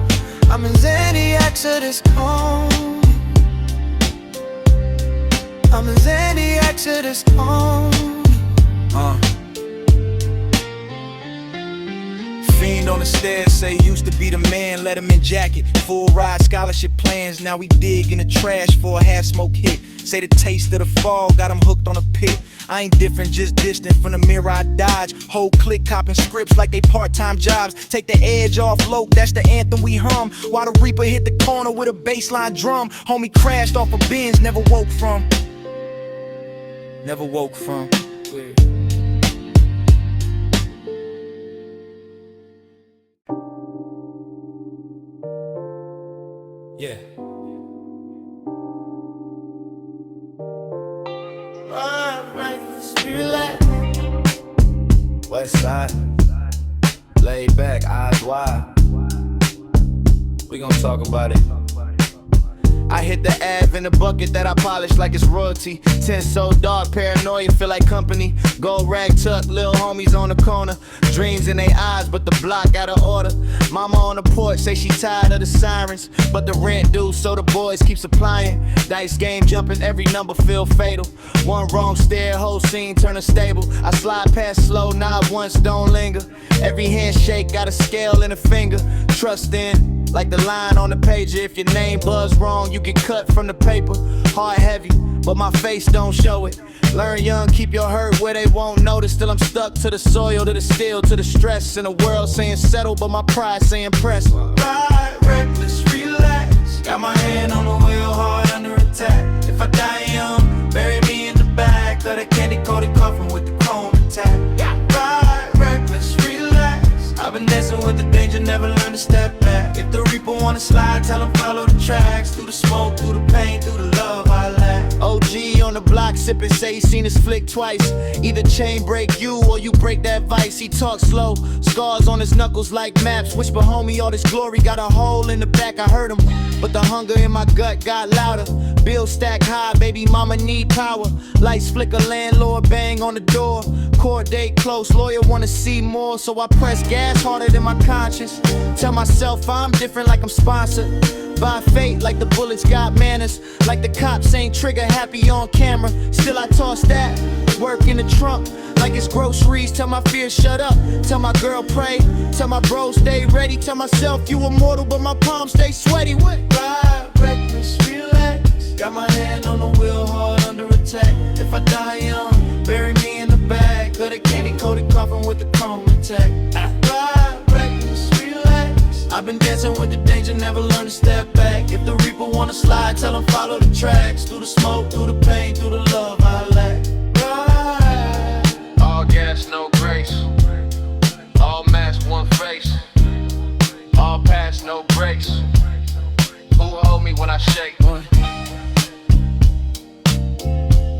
[SPEAKER 5] I'm in Xanny, Exodus calm. I'm in Xanny, Exodus calm.
[SPEAKER 6] Fiend on the stairs, say used to be the man, let him in jacket. Full ride scholarship plans, now we dig in the trash for a half-smoke hit. Say the taste of the fall got him hooked on a pit. I ain't different, just distant from the mirror I dodge. Whole clique copping scripts like they part-time jobs. Take the edge off low, that's the anthem we hum. While the Reaper hit the corner with a bassline drum. Homie crashed off a Benz, never woke from. Never woke from. Yeah. West side, laid back, eyes wide. We gon' talk about it. I hit the Ave in the bucket that I polish like it's royalty. Tint so dark, paranoia feel like company. Gold rag tuck, lil' homies on the corner. Dreams in they eyes, but the block out of order. Mama on the porch say she tired of the sirens, but the rent due, so the boys keep supplying. Dice game jumping, every number feel fatal. One wrong stare, whole scene turn unstable. I slide past slow, nod once, don't linger. Every handshake got a scale in a finger. Trust in, like the line on the page. If your name buzz wrong, you get cut from the paper. Heart heavy, but my face don't show it. Learn young, keep your hurt where they won't notice. Still I'm stuck to the soil, to the steel, to the stress. In a world saying settle, but my pride saying press.
[SPEAKER 3] Ride reckless, relax. Got my hand on the wheel, hard under attack. If I die young, bury me in the back of the candy-coated coffin with the chrome intact. Ride reckless, relax. I've been dancing with the danger, never learned to step back. If the Reaper wanna slide, tell him follow the tracks. Through the smoke, through the pain, through the love I lack.
[SPEAKER 6] OG on the block sipping, say he seen his flick twice. Either chain break you or you break that vice. He talk slow, scars on his knuckles like maps. Whisper homie, all this glory got a hole in the back. I heard him, but the hunger in my gut got louder. Bills stack high, baby mama need power. Lights flicker, landlord bang on the door. Court date close, lawyer wanna see more. So I press gas harder than my conscience. Tell myself I'm different like I'm sponsored by fate, like the bullets got manners. Like the cops ain't trigger happy on camera. Still I toss that, work in the trunk.
[SPEAKER 5] like it's groceries. Tell my fears shut up, tell my girl pray, tell my bro stay ready, tell myself you immortal but my palms stay sweaty. What? Ride, reckless, relax. Got my hand on the wheel, hard under attack. If I die young, bury me in the bag of the candy coated coffin with the chrome intact. Ride, reckless, relax. I've been dancing with the danger, never learned to step back. If the reaper wanna slide, tell him follow the tracks. Through the smoke, through the pain, through the love I lack. Ride.
[SPEAKER 2] All gas, no grace. All mask, one face. All pass, no brakes. Who hold me when I shake?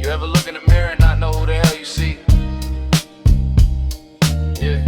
[SPEAKER 2] You ever look in the mirror and not know who the hell you see? Yeah.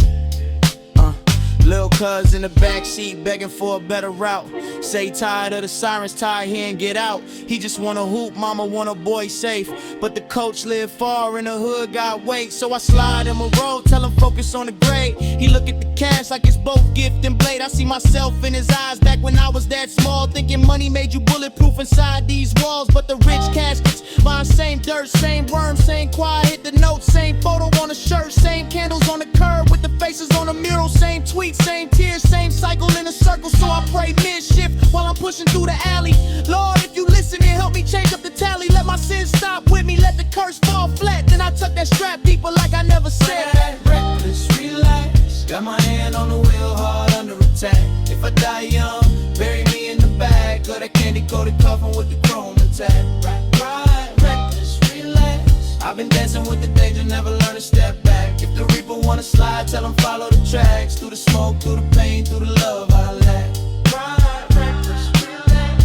[SPEAKER 5] Lil' cuz in the backseat begging for a better route. Say tired of the sirens, tired here and get out. He just wanna hoop, mama want a boy safe. But the coach live far in the hood, got weight. So I slide him a road, tell him focus on the grade. He look at the cash like it's both gift and blade. I see myself in his eyes back when I was that small, thinking money made you bulletproof inside these walls. But the rich caskets, mine same dirt, same worm, same choir, hit the notes, same photo on the shirt, same candles on the curb with the faces on the mural, same tweets, same tears, same cycle in a circle. So I pray mid-shift while I'm pushing through the alley. Lord, if you listen and help me change up the tally, let my sins stop with me, let the curse fall flat. Then I tuck that strap deeper like I never said. Reckless, relax. Got my hand on the wheel, hard under attack. If I die young, bury me in the bag of that candy coated coffin with the chrome intact. Ride, reckless, relax. I've been dancing with the danger, never learned to step back. If the reaper wanna slide, tell him follow the tracks. Through the smoke, through the pain, through the love I lack. Ride, reckless, relax.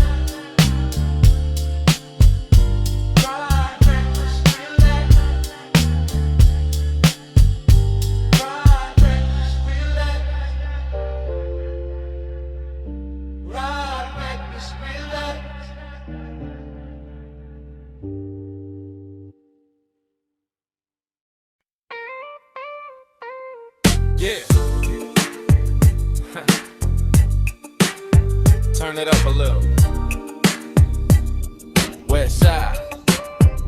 [SPEAKER 5] Ride, reckless, relax. Ride, reckless, relax. Ride, reckless, relax.
[SPEAKER 2] Yeah. Turn it up a little. West side.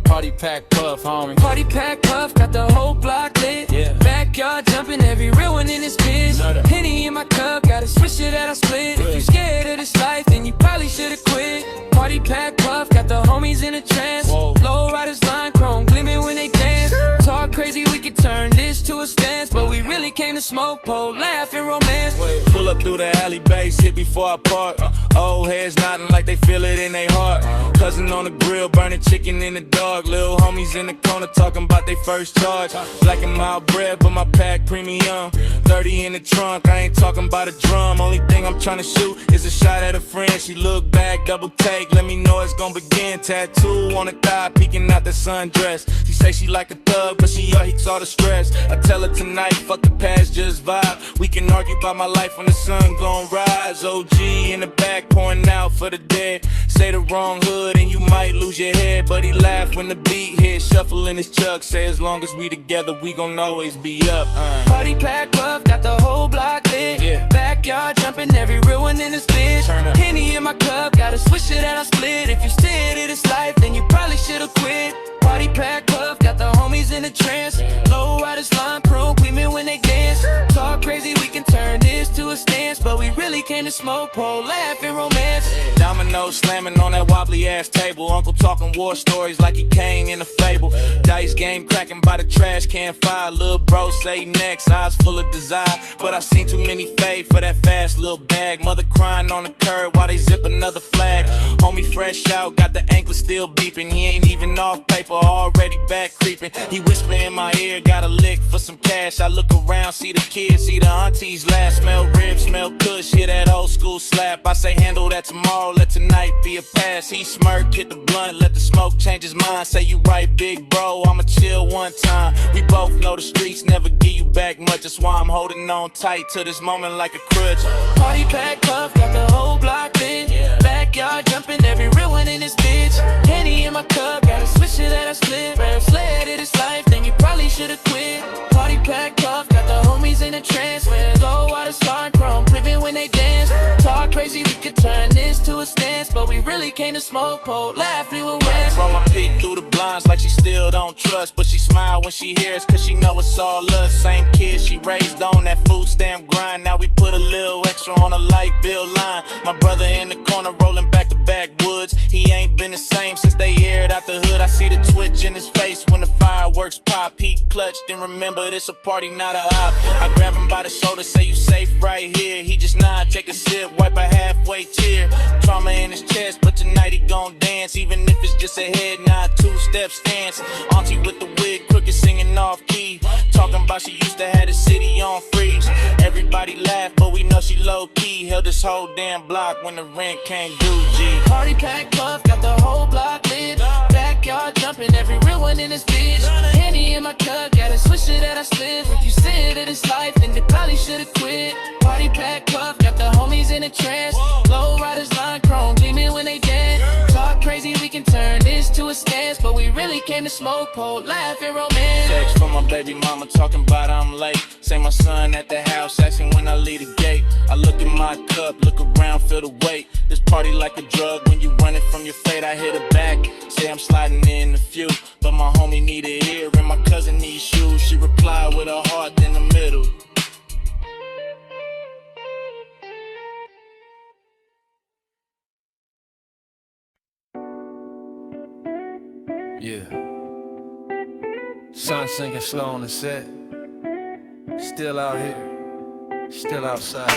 [SPEAKER 2] Party pack puff, homie.
[SPEAKER 3] Party pack puff, got the whole block lit.
[SPEAKER 2] Yeah.
[SPEAKER 3] Backyard jumping, every real one in this bitch. Henny in my cup, got a swisher that I split. If you scared of this life, then you probably should've quit. Party pack puff, got the homies in a trance. Lowriders line chrome, gleaming when they dance. Talk crazy, we could turn this to a stance, but we really came to smoke pole, laugh and romance.
[SPEAKER 2] Pull up through the alley base, hit before I park. Old heads nodding like they feel it in their heart. Cousin on the grill, burning chicken in the dark. Little homies in the corner talking about their first charge. Black and mild bread, but my pack premium. 30 in the trunk, I ain't talking about a drum. Only thing I'm trying to shoot is a shot at a friend. She look back, double take, let me know it's gonna begin. Tattoo on the thigh, peeking out the sundress. She say she like a thug, but she hates all the stress. I tell her tonight, fuck the past, just vibe. We can argue about my life when the sun gon' rise. OG in the back, pouring out for the dead. Say the wrong hood and you might lose your head. But he laughed when the beat hit, shuffling his chuck. Say as long as we together, we gon' always be up.
[SPEAKER 3] Party pack puff, got the whole block lit.
[SPEAKER 2] Yeah.
[SPEAKER 3] Backyard jumping, every real one in this bitch. Henny in my cup, got a swisher that I split. If you scared of this life, then you probably should've quit. Party pack puff, got the homies in a trance. Lowriders line pro, women when they dance. Talk crazy, we can turn this to a stance, but we really came to smoke pole, laugh and romance.
[SPEAKER 2] Dominoes slamming on that wobbly ass table. Uncle talking war stories like he came in a fable. Dice game cracking by the trash can fire. Lil' bro say next, eyes full of desire. But I seen too many fade for that fast little bag. Mother crying on the curb while they zip another flag. Homie fresh out, got the ankle still beeping. He ain't even off paper, already back creeping. He whisper in my ear, got a lick for some cash. I look around, see the kids, see the aunties laugh. Smell ribs, smell kush, hear that old school slap. I say handle that tomorrow, let tonight be a pass. He smirk, hit the blunt, let the smoke change his mind. Say you right, big bro, I'ma chill one time. We both know the streets never give you back much. That's why I'm holding on tight to this moment like a crutch.
[SPEAKER 3] Party pack puff, got the whole block lit. Backyard jumping, every real one in this bitch. Henny in my cup, got a swisher that I split. Ran sled of this life, then you probably should've quit. Party pack puff, got the homies in a trance. Low out of slime chrome, living when they dance. Talk crazy, we could turn this to a stance, but we really came to smoke pole, laugh, we were west.
[SPEAKER 2] From my peek through the blinds like she still don't trust, but she smile when
[SPEAKER 6] when she hears, cause she know it's all us. Same kids she raised on that food stamp grind. Now we put a little extra on a light bill line. My brother in the corner rolling back to backwoods. He ain't been the same since they aired out the hood. I see the twitch in his face when the fireworks pop. He clutched and remember this a party, not a hop. I grab him by the shoulder, say you safe right here. He just nod, take a sip, wipe a halfway tear. Trauma in his chest, but tonight he gon' dance. Even if it's just a head nod, two-step stance. Auntie with the wig, crooked singing off key. Talking about she used to have the city on freeze. Everybody laugh, but we know she low-key. Held this whole damn block when the rent came due, G.
[SPEAKER 3] Party pack puff, got the whole block lit. Backyard jumping, every real one in this bitch. Henny in my cup, got a swisher that I split. If you said that it's life, then they probably should've quit. Party pack puff, got the homies in a trance. Lowriders line chrome, gleaming when they dance. Talk crazy, we can turn this to a stance. But we really came to smoke, pole, laugh, and romance.
[SPEAKER 6] Text from my baby mama, talking about I'm late. Say my son at the house, asking when I leave the gate. I look in my cup, look around, feel the weight. This party like a drug, when you running from your fate. I hit her back, say I'm sliding in the few. But my homie need a ear, and my cousin needs shoes. She replied with her heart in the middle.
[SPEAKER 1] Yeah. Sun sinking slow on the set. Still out here. Still outside.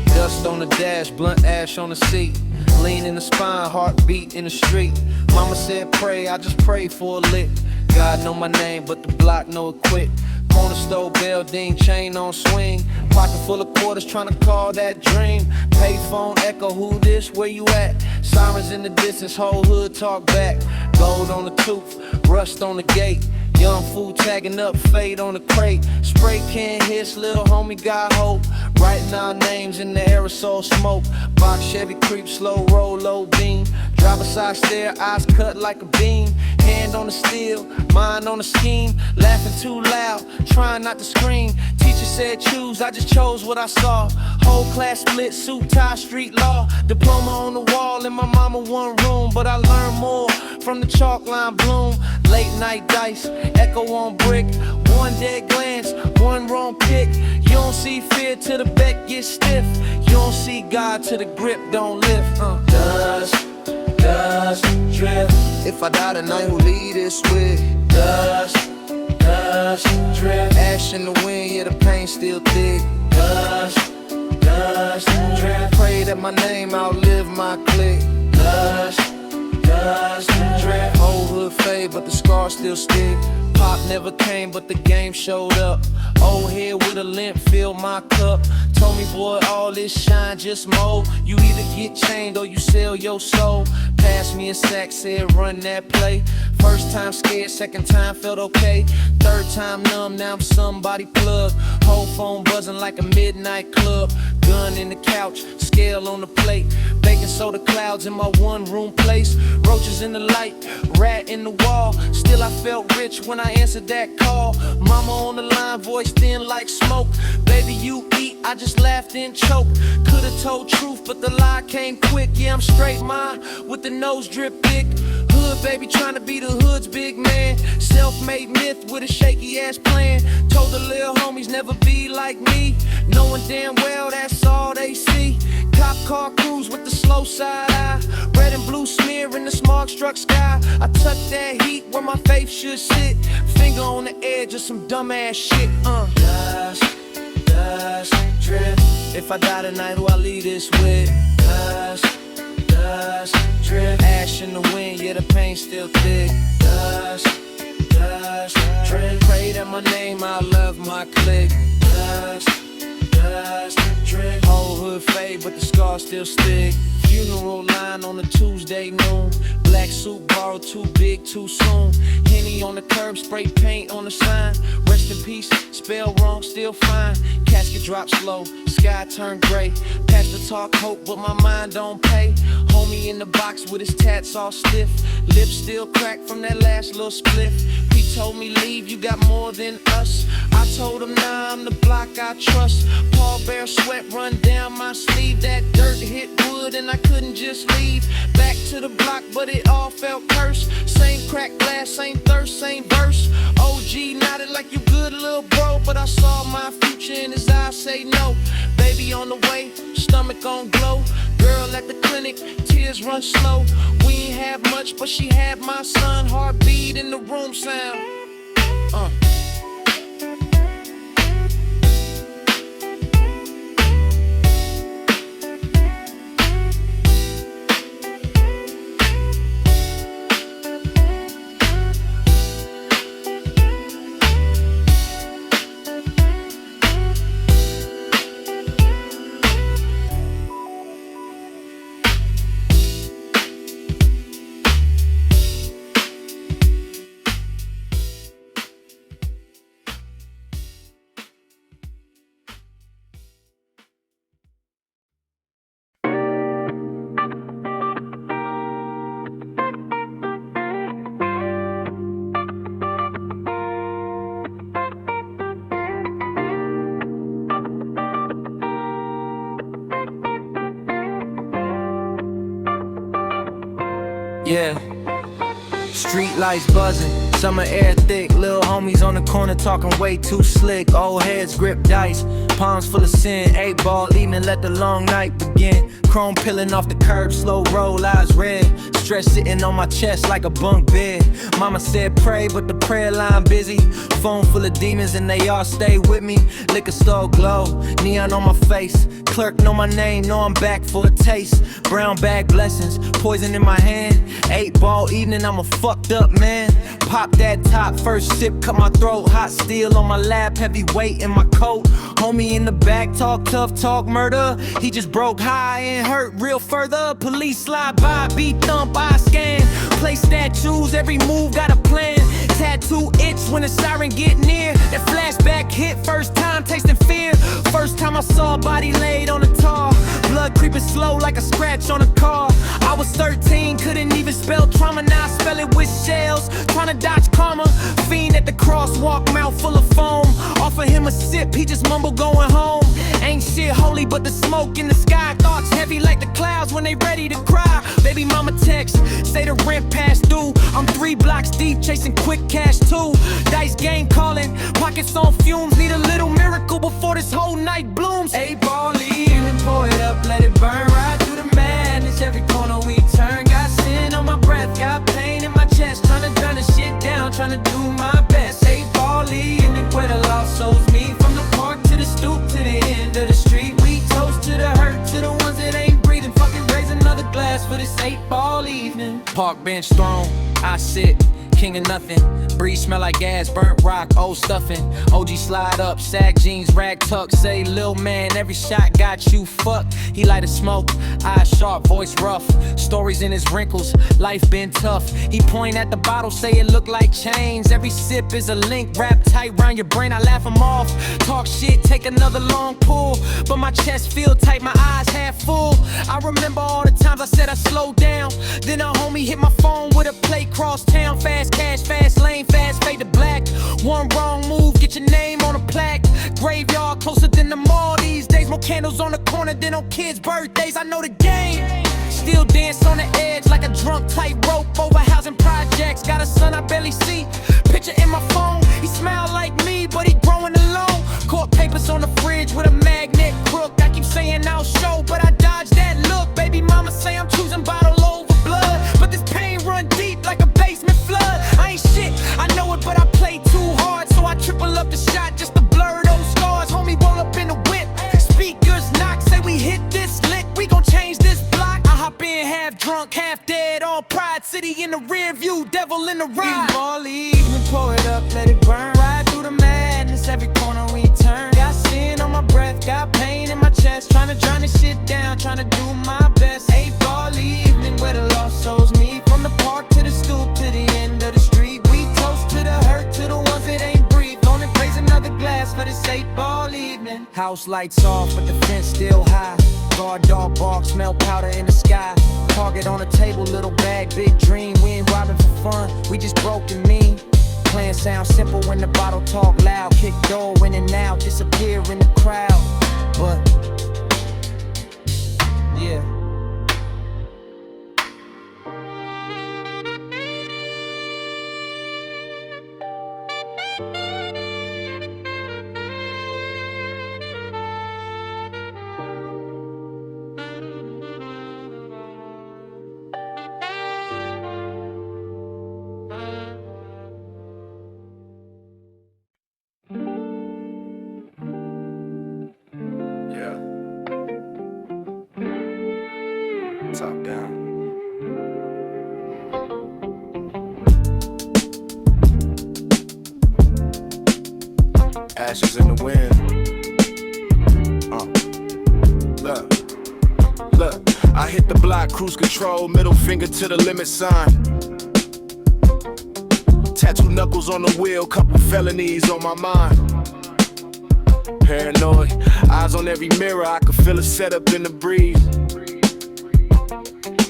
[SPEAKER 1] Dust on the dash, blunt ash on the seat. Lean in the spine, heartbeat in the street. Mama said pray, I just prayed for a lick. God know my name, but the block know it quick. Corner store, Belding, chain on swing. Pocket full of quarters, trying to call that dream. Payphone echo, who this, where you at? Sirens in the distance, whole hood talk back. Gold on the tooth, rust on the gate. Young fool tagging up, fade on the crate. Spray can hits, little homie got hope. Writing our names in the aerosol smoke. Box Chevy creep, slow roll, low beam. Driver side stare, eyes cut like a beam. Hand on the steel, mind on the scheme. Laughing too loud, trying not to scream. Teacher said choose, I just chose what I saw. Whole class split, suit tie, street law. Diploma on the wall in my mama one room. But I learned more from the chalk line bloom. Late night dice, echo on brick. One dead glance, one wrong pick. You don't see fear till the bet gets stiff. You don't see God till the grip don't lift. Dust, drip. If I die tonight, who lead this with? Dust, drip. Ash in the wind, yeah, the pain still thick. Dust, drip. Pray that my name outlive my clique. Dust, drip. Whole hood fade, but the scars still stick. Pop never came, but the game showed up. Old head with a limp filled my cup. Told me, boy, all this shine just mold. You either get chained or you sell your soul. Passed me a sack, said run that play. First time scared, second time felt okay. Third time numb, now I'm somebody plug. Whole phone buzzing like a midnight club. Gun in the couch, scale on the plate. Baking soda clouds in my one room place. Roaches in the light, rat in the wall. Still I felt rich when I answered that call. Mama on the line, voice thin like smoke. Baby, you eat, I just laughed and choked. Could've told truth, but the lie came quick. Yeah, I'm straight mine, with the nose drip thick. Hood baby, trying to be the hood's big man. Self-made myth with a shaky ass plan. Told the little homies never be like me. Knowing damn well that's all they see. Cop car cruise with the slow side eye. Red and blue smear in the smog struck sky. I tuck that heat where my faith should sit. Finger on the edge of some dumbass shit. Dust, drip. If I die tonight, who I leave this with? Dust, drip. Ash in the wind, yeah, the pain still thick. Dust, drip. Pray that my name, I love my clique. Dust, drip. Whole hood fade, but the scars still stick. Funeral line on a Tuesday noon. Black suit borrowed, too big, too soon. Henny on the curb, spray paint on the sign. Rest in peace, spell wrong, still fine. Casket drop slow, sky turn gray. Past the talk hope, but my mind don't pay. Homie in the box with his tats all stiff. Lips still cracked from that last little spliff. He
[SPEAKER 4] told me leave, you got more than us. I told him nah, I'm the block I trust. Paul Bear sweat run down my sleeve. That dirt hit wood and I couldn't just leave. Back to the block, but it all felt cursed. Same crack glass, same thirst, same verse. OG nodded like you good, little bro, but I saw my future in his eyes say no. Baby on the way, stomach on glow. Girl at the clinic, tears run slow. We ain't have much, but she had my son. Heartbeat in the room sound.
[SPEAKER 6] Yeah, street lights buzzing, summer air thick. Lil' homies on the corner talking way too slick. Old heads grip dice, palms full of sin. 8-ball evening, let the long night begin. Chrome peeling off the curb, slow roll, eyes red. Stress sitting on my chest like a bunk bed. Mama said pray, but the prayer line busy. Phone full of demons and they all stay with me. Liquor store glow, neon on my face. Clerk know my name, know I'm back for a taste. Brown bag blessings, poison in my hand. 8-ball evening, I'm a fucked up man. Pop that top, first sip, cut my throat. Hot steel on my lap, heavy weight in my coat. Homie in the back, talk tough, talk murder. He just broke high and hurt real further. Police slide by, beat thump, I scan. Place statues, every move got a plan. Tattoo itch when the siren get near. That flashback hit, first time tasting fear. First time I saw a body laid on a tar. Blood creeping slow like a scratch on a car. I was 13, couldn't even spell trauma. Now I spell it with shells, trying to dodge karma. Fiend at the crosswalk, mouth full of foam. Offer him a sip, he just mumble going home. Ain't shit holy but the smoke in the sky. Thoughts heavy like the clouds when they ready to cry. Baby mama text, say the rent passed due. I'm 3 blocks deep, chasing quick cash too. Dice game calling, pockets on fumes. Need a little miracle before this whole night blooms. 8-ball evening, pour it up, let it burn right through the madness. Every corner we turn, got sin on my breath, got pain in my chest. Trying to turn the shit down, trying to do my best. 8-ball evening, where the lost souls meet. From the park to the stoop to the end of the street. We toast to the hurt, to the ones that ain't breathing. Fucking raise another glass for this 8-ball evening. Park bench throne, I sit, king of nothing. Breeze smell like gas, burnt rock, old stuffing. OG slide up, sag jeans, rag tuck. Say, lil' man, every shot got you fucked. He light a smoke, eyes sharp, voice rough. Stories in his wrinkles, life been tough. He point at the bottle, say it look like chains. Every sip is a link, wrapped tight round your brain. I laugh him off, talk shit, take another long pull. But my chest feel tight, my eyes half full. I remember all the times I said I slowed down. Then a homie hit my phone with a play cross town. Fast cash, fast lane, fast fade to black. One wrong move, get your name on a plaque. Graveyard closer than the mall these days. More candles on the corner than on kids' birthdays. I know the game. Still dance on the edge like a drunk tightrope over housing projects. Got a son I barely see. Picture in my phone. He smile like me, but he growing alone. Court papers on the fridge with a magnet crook. I keep saying I'll show, but I dodge that look. Baby mama say I'm choosing bottle over blood, but this pain run deep like a basement flood. I ain't shit, I know it, but I play too hard, so I triple up the shot just to blur those scars. Homie roll up in the whip, speakers knock, say we hit this lick, we gon' change this block. I hop in half drunk, half dead, all pride, city in the rear view, devil in the ride. All evening, pour it up, let it burn right through the madness. Every corner we turn, got sin on my breath, got pain in my chest. Trying to drown this shit down, trying to do my best. 8-ball evening, where the lost souls meet. From the park to the stoop to the end of the street. We toast to the hurt, to the ones that ain't breathe. Only raise another glass for this 8-ball evening. House lights off, but the fence still high. Guard dog bark, smell powder in the sky. Target on the table, little bag, big dream. We ain't robbing for fun, we just broke and mean. Plan sounds simple when the bottle talk loud. Kick door in and out, disappear in the crowd. But yeah.
[SPEAKER 5] Top down. Ashes in the wind. Look, I hit the block, cruise control, middle finger to the limit sign. Tattoo knuckles on the wheel, couple felonies on my mind. Paranoid, eyes on every mirror, I can feel a setup in the breeze.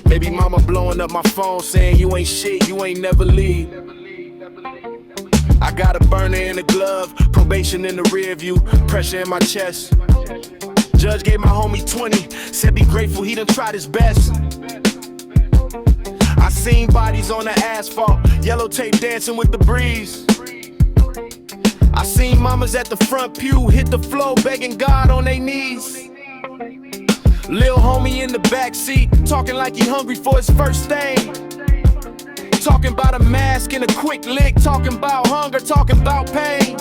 [SPEAKER 5] Baby mama blowing up my phone saying you ain't shit, you ain't never leave. I got a burner in the glove, probation in the rear view, pressure in my chest. Judge gave my homie 20, said be grateful he done tried his best. I seen bodies on the asphalt, yellow tape dancing with the breeze. I seen mamas at the front pew hit the floor begging God on their knees. Lil homie in the backseat, talking like he hungry for his first thing. Talking about a mask and a quick lick, talking about hunger, talking about pain.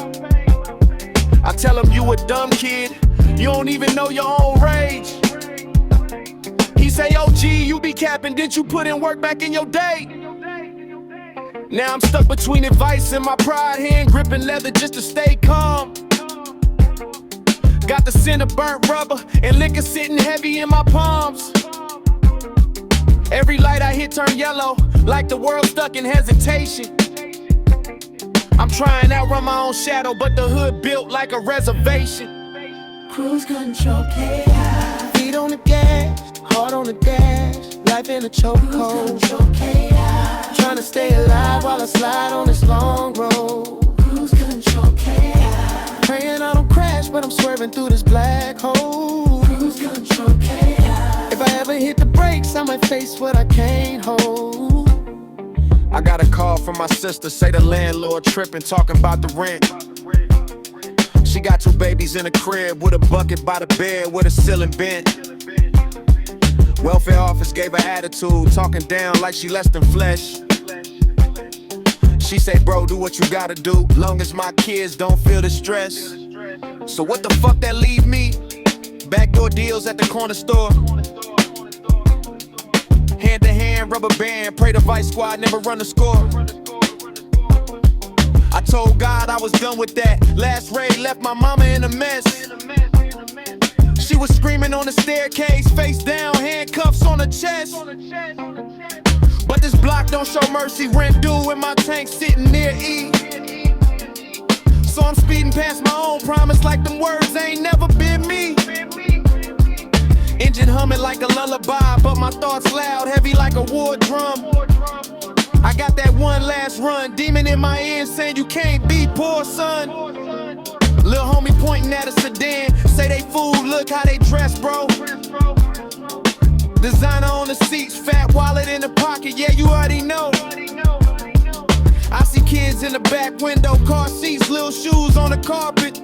[SPEAKER 5] I tell him you a dumb kid, you don't even know your own rage. He say, oh gee, you be capping, didn't you put in work back in your day? Now I'm stuck between advice and my pride, hand gripping leather just to stay calm. Got the scent of burnt rubber and liquor sitting heavy in my palms. Every light I hit turn yellow, like the world stuck in hesitation. I'm trying to outrun my own shadow, but the hood built like a reservation.
[SPEAKER 3] Cruise control chaos.
[SPEAKER 5] Feet on the gas, heart on the dash, life in a chokehold.
[SPEAKER 3] Cruise control chaos.
[SPEAKER 5] Trying to stay alive while I slide on this long road.
[SPEAKER 3] Cruise control chaos.
[SPEAKER 5] Praying I don't crash, but I'm swerving through this black hole.
[SPEAKER 3] Cruise control chaos.
[SPEAKER 5] If I ever hit the brakes, I might face what I can't hold. I got a call from my sister, say the landlord tripping, talking about the rent. She got 2 babies in a crib with a bucket by the bed with a ceiling bent. Welfare office gave her attitude, talking down like she less than flesh. She say, bro, do what you gotta do, long as my kids don't feel the stress. So what the fuck that leave me? Backdoor deals at the corner store. Hand to hand, rubber band, pray the Vice Squad never run the score. I told God I was done with that. Last raid left my mama in a mess. She was screaming on the staircase, face down, handcuffs on her chest. But this block don't show mercy, rent due and my tank sitting near E. So I'm speeding past my own promise like them words ain't never been me. Engine humming like a lullaby, but my thoughts loud, heavy like a war drum. I got that one last run, demon in my ear saying you can't be poor, son. Lil homie pointing at a sedan, say they food, look how they dress, bro. Designer on the seats, fat wallet in the pocket, yeah, you already know. I see kids in the back window, car seats, little shoes on the carpet.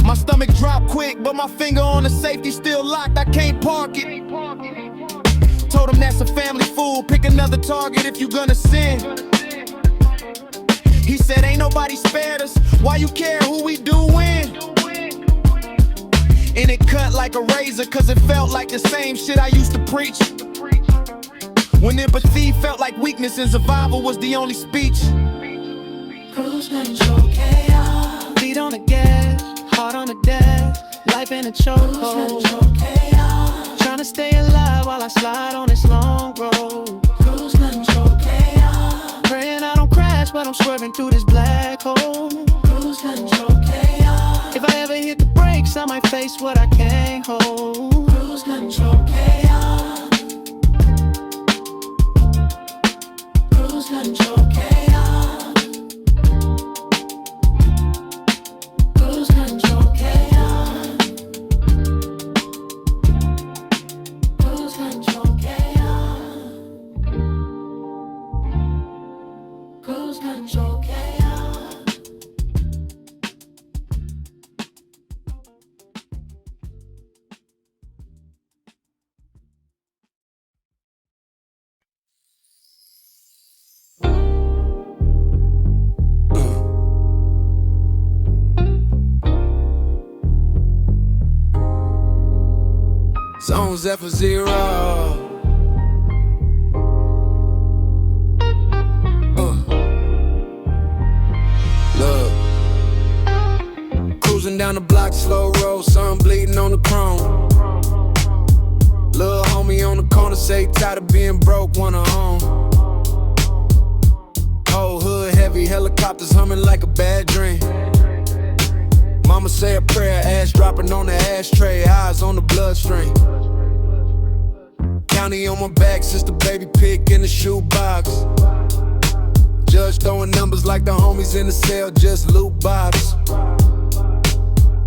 [SPEAKER 5] My stomach dropped quick, but my finger on the safety still locked, I can't park it. Told him that's a family fool, pick another target if you gonna sin. He said ain't nobody spared us, why you care who we do win? And it cut like a razor, cause it felt like the same shit I used to preach. When empathy felt like weakness and survival was the only speech.
[SPEAKER 3] Cruise control chaos.
[SPEAKER 5] Feet on the gas, heart on the dash, life in a chokehold. Trying to stay alive while I slide on this long road.
[SPEAKER 3] Cruise control chaos.
[SPEAKER 5] Praying I don't crash, but I'm swerving through this black hole.
[SPEAKER 3] Cruise control chaos.
[SPEAKER 5] If I ever hit the brakes, I might face what I can't hold.
[SPEAKER 3] Cruise control chaos. Cruise control chaos.
[SPEAKER 5] Zone Zephyr 0. Look, cruising down the block, slow roll, sun bleeding on the chrome. Little homie on the corner say tired of being broke, wanna home. Whole hood heavy, helicopters humming like a bad dream. Mama say a prayer, ass dropping on the ashtray, eyes on the bloodstream. County on my back, sister baby pick in the shoebox. Judge throwing numbers like the homies in the cell, just loot bottles.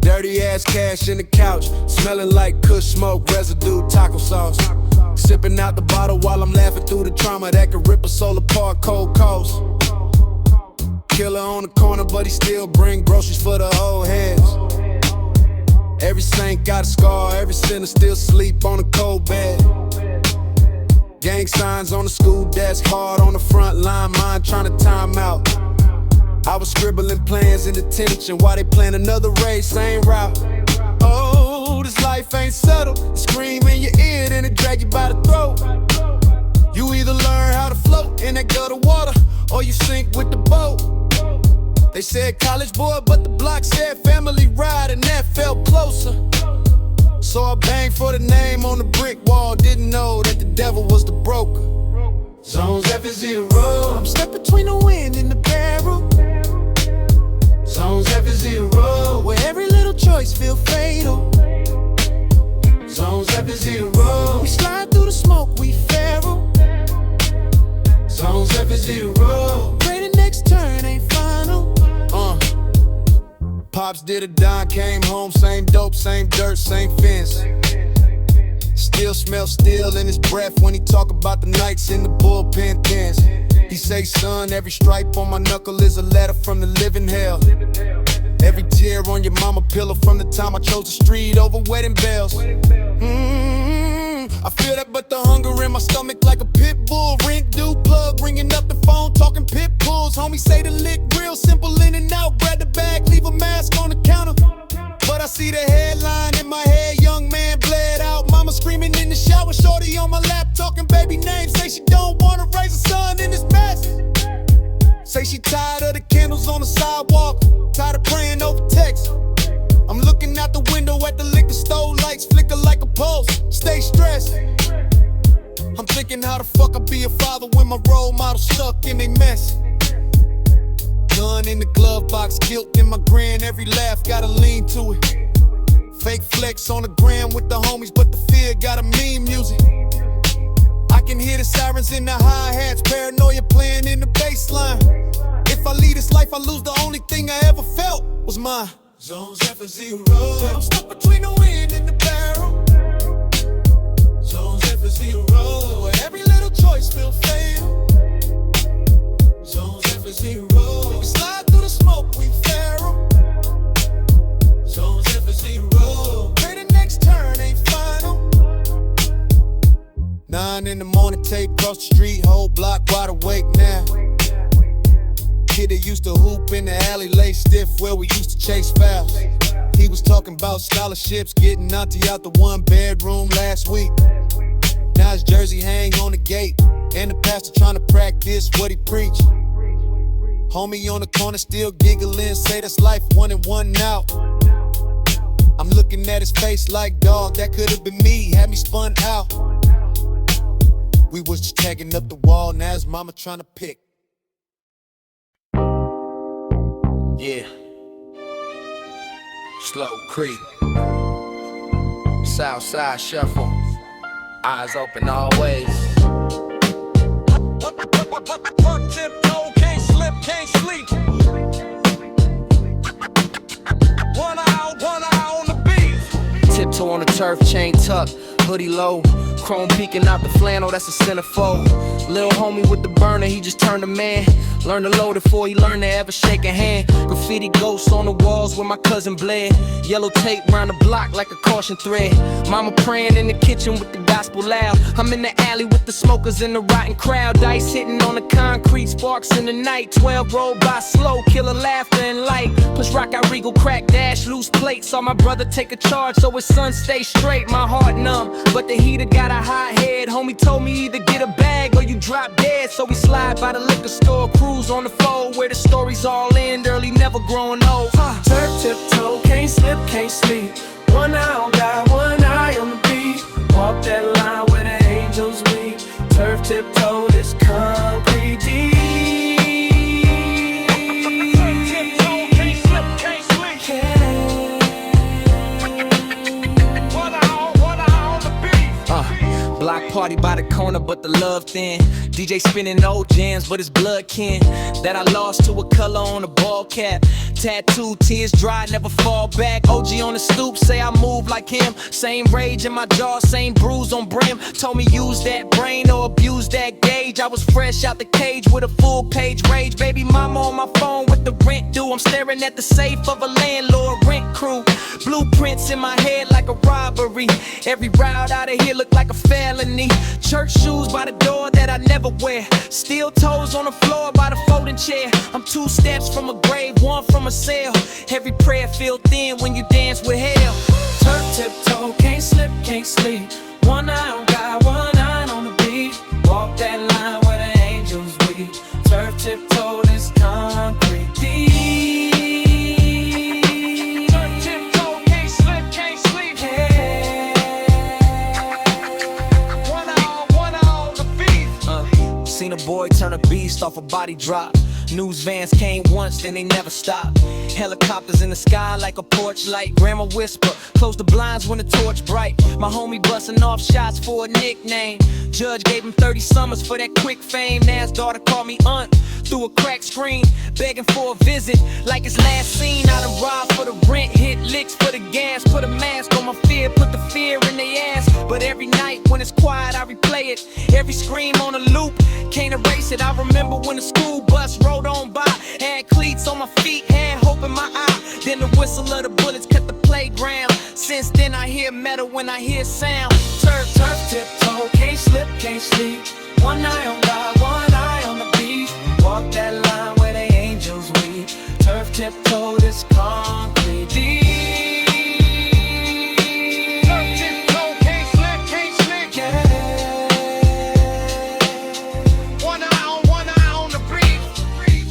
[SPEAKER 5] Dirty ass cash in the couch, smelling like kush smoke, residue, taco sauce. Sipping out the bottle while I'm laughing through the trauma that could rip a soul apart, cold coast. Killer on the corner, but he still bring groceries for the old heads. Every saint got a scar, every sinner still sleep on a cold bed. Gang signs on the school desk, hard on the front line, mind trying to time out. I was scribbling plans in detention while they plan another race, same route. Oh, this life ain't settled. It scream in your ear, then it drag you by the throat. You either learn how to float in that gutter water, or you sink with the boat. They said college boy, but the block said family ride, and that felt closer. So I banged for the name on the brick wall, didn't know that the devil was the broker. Zone Zephyr 0. I'm stuck between the wind and the barrel. Zone Zephyr 0, where every little choice feel fatal. Zone Zephyr 0. We slide through the smoke, we feral. Zone Zephyr 0. Pray the next turn ain't final. Pops did a dime, came home, same dope, same dirt, same fence. Still smell steel in his breath when he talk about the nights in the bullpen dance. He say, son, every stripe on my knuckle is a letter from the living hell. Every tear on your mama pillow from the time I chose the street over wedding bells. I feel that, but the hunger in my stomach like a pit bull. Rent due, plug, ringing up the phone, talking pit bulls. Homie say the lick real simple, in and out, grab the bag, leave a mask on the counter. But I see the headline in my head, young man bled out. Mama screaming in the shower, shorty on my lap, talking baby names. Say she don't wanna raise a son in this mess. Say she tired of the candles on the sidewalk, tired of praying over text. I'm looking out the window at the liquor store, lights flicker like a pulse, stay stressed. I'm thinking how the fuck I be a father when my role model stuck in they mess. Gun in the glove box, guilt in my grin, every laugh gotta lean to it. Fake flex on the gram with the homies, but the fear got a mean music. I can hear the sirens in the hi-hats, paranoia playing in the bass line. If I lead this life, I lose the only thing I ever felt was mine. Zone Zephyr 0. I'm stuck between the wind and the barrel. Zone Zephyr 0, where every little choice feel fatal. Zone Zephyr 0. We slide through the smoke, we feral. Zone Zephyr 0. Pray the next turn ain't final. 9 in the morning, tape cross the street, whole block wide awake now. Kid that used to hoop in the alley, lay stiff where we used to chase fouls. He was talking about scholarships, getting auntie out the 1-bedroom last week. Now his jersey hang on the gate, and the pastor trying to practice what he preach. Homie on the corner still giggling, say that's life, 1 and 1 out. I'm looking at his face like, dog, that could have been me, had me spun out. We was just tagging up the wall, now his mama trying to pick.
[SPEAKER 7] Yeah. Slow creep. Southside shuffle. Eyes open always. Tiptoe, can't slip, can't sleep. One eye on the beat. Tiptoe on the turf, chain tucked, hoodie low. Chrome peeking out the flannel, that's a centerfold. Lil homie with the burner, he just turned a man. Learn to load it before he learned to ever shake a hand. Graffiti ghosts on the walls where my cousin bled. Yellow tape round the block like a caution thread. Mama praying in the kitchen with the gospel loud. I'm in the alley with the smokers and the rotten crowd. Dice hitting on the concrete, sparks in the night. 12 roll by slow, killer laughter and light. Push rock out regal, crack dash, loose plates. Saw my brother take a charge so his son stay straight. My heart numb, but the heater got a hot head. Homie told me either get a bag or you drop dead. So we slide by the liquor store, cruise on the fold where the stories all end early, never growing old.
[SPEAKER 5] Turf tiptoe, can't slip, can't sleep. One eye on God, one eye on the beat. Walk that line where the angels meet. Turf tiptoe, this concrete deep.
[SPEAKER 7] Block party by the corner, but the love thin. DJ spinning old jams, but it's blood kin. That I lost to a color on a ball cap. Tattoo, tears dry, never fall back. OG on the stoop, say I move like him. Same rage in my jaw, same bruise on brim. Told me use that brain or abuse that gauge. I was fresh out the cage with a full page rage. Baby mama on my phone with the rent due. I'm staring at the safe of a landlord rent crew. Blueprints in my head like a robbery. Every route out of here look like a felony. Church shoes by the door that I never wear. Steel toes on the floor by the folding chair. I'm 2 steps from a grave, 1 from a cell. Every prayer feel thin when you dance with hell.
[SPEAKER 5] Turf tiptoe, can't slip, can't sleep. One eye on God, one eye on the beat. Walk that line where the angels weep. Turf tiptoe, this concrete deep. Turf tiptoe, can't slip, can't sleep. One eye on the beat.
[SPEAKER 7] Seen a boy turn a beast off a body drop. News vans came once, then they never stopped. Helicopters in the sky like a porch light. Grandma whisper, close the blinds when the torch bright. My homie busting off shots for a nickname. Judge gave him 30 summers for that quick fame. Now his daughter called me aunt through a cracked screen, begging for a visit like his last scene. I done robbed for the rent, hit licks for the gas. Put a mask on my fear, put the fear in their ass. But every night when it's quiet, I replay it. Every scream on a loop, can't erase it. I remember when the school bus rolled on by. Had cleats on my feet, had hope in my eye. Then the whistle of the bullets cut the playground. Since then I hear metal when I hear sound.
[SPEAKER 5] Turf, turf, tiptoe, can't slip, can't sleep. One eye on God, one eye on the beat. Walk that line where the angels weep. Turf, tiptoe, this concrete deep. Turf, tiptoe, can't slip, can't sleep. Yeah. One eye on the beat.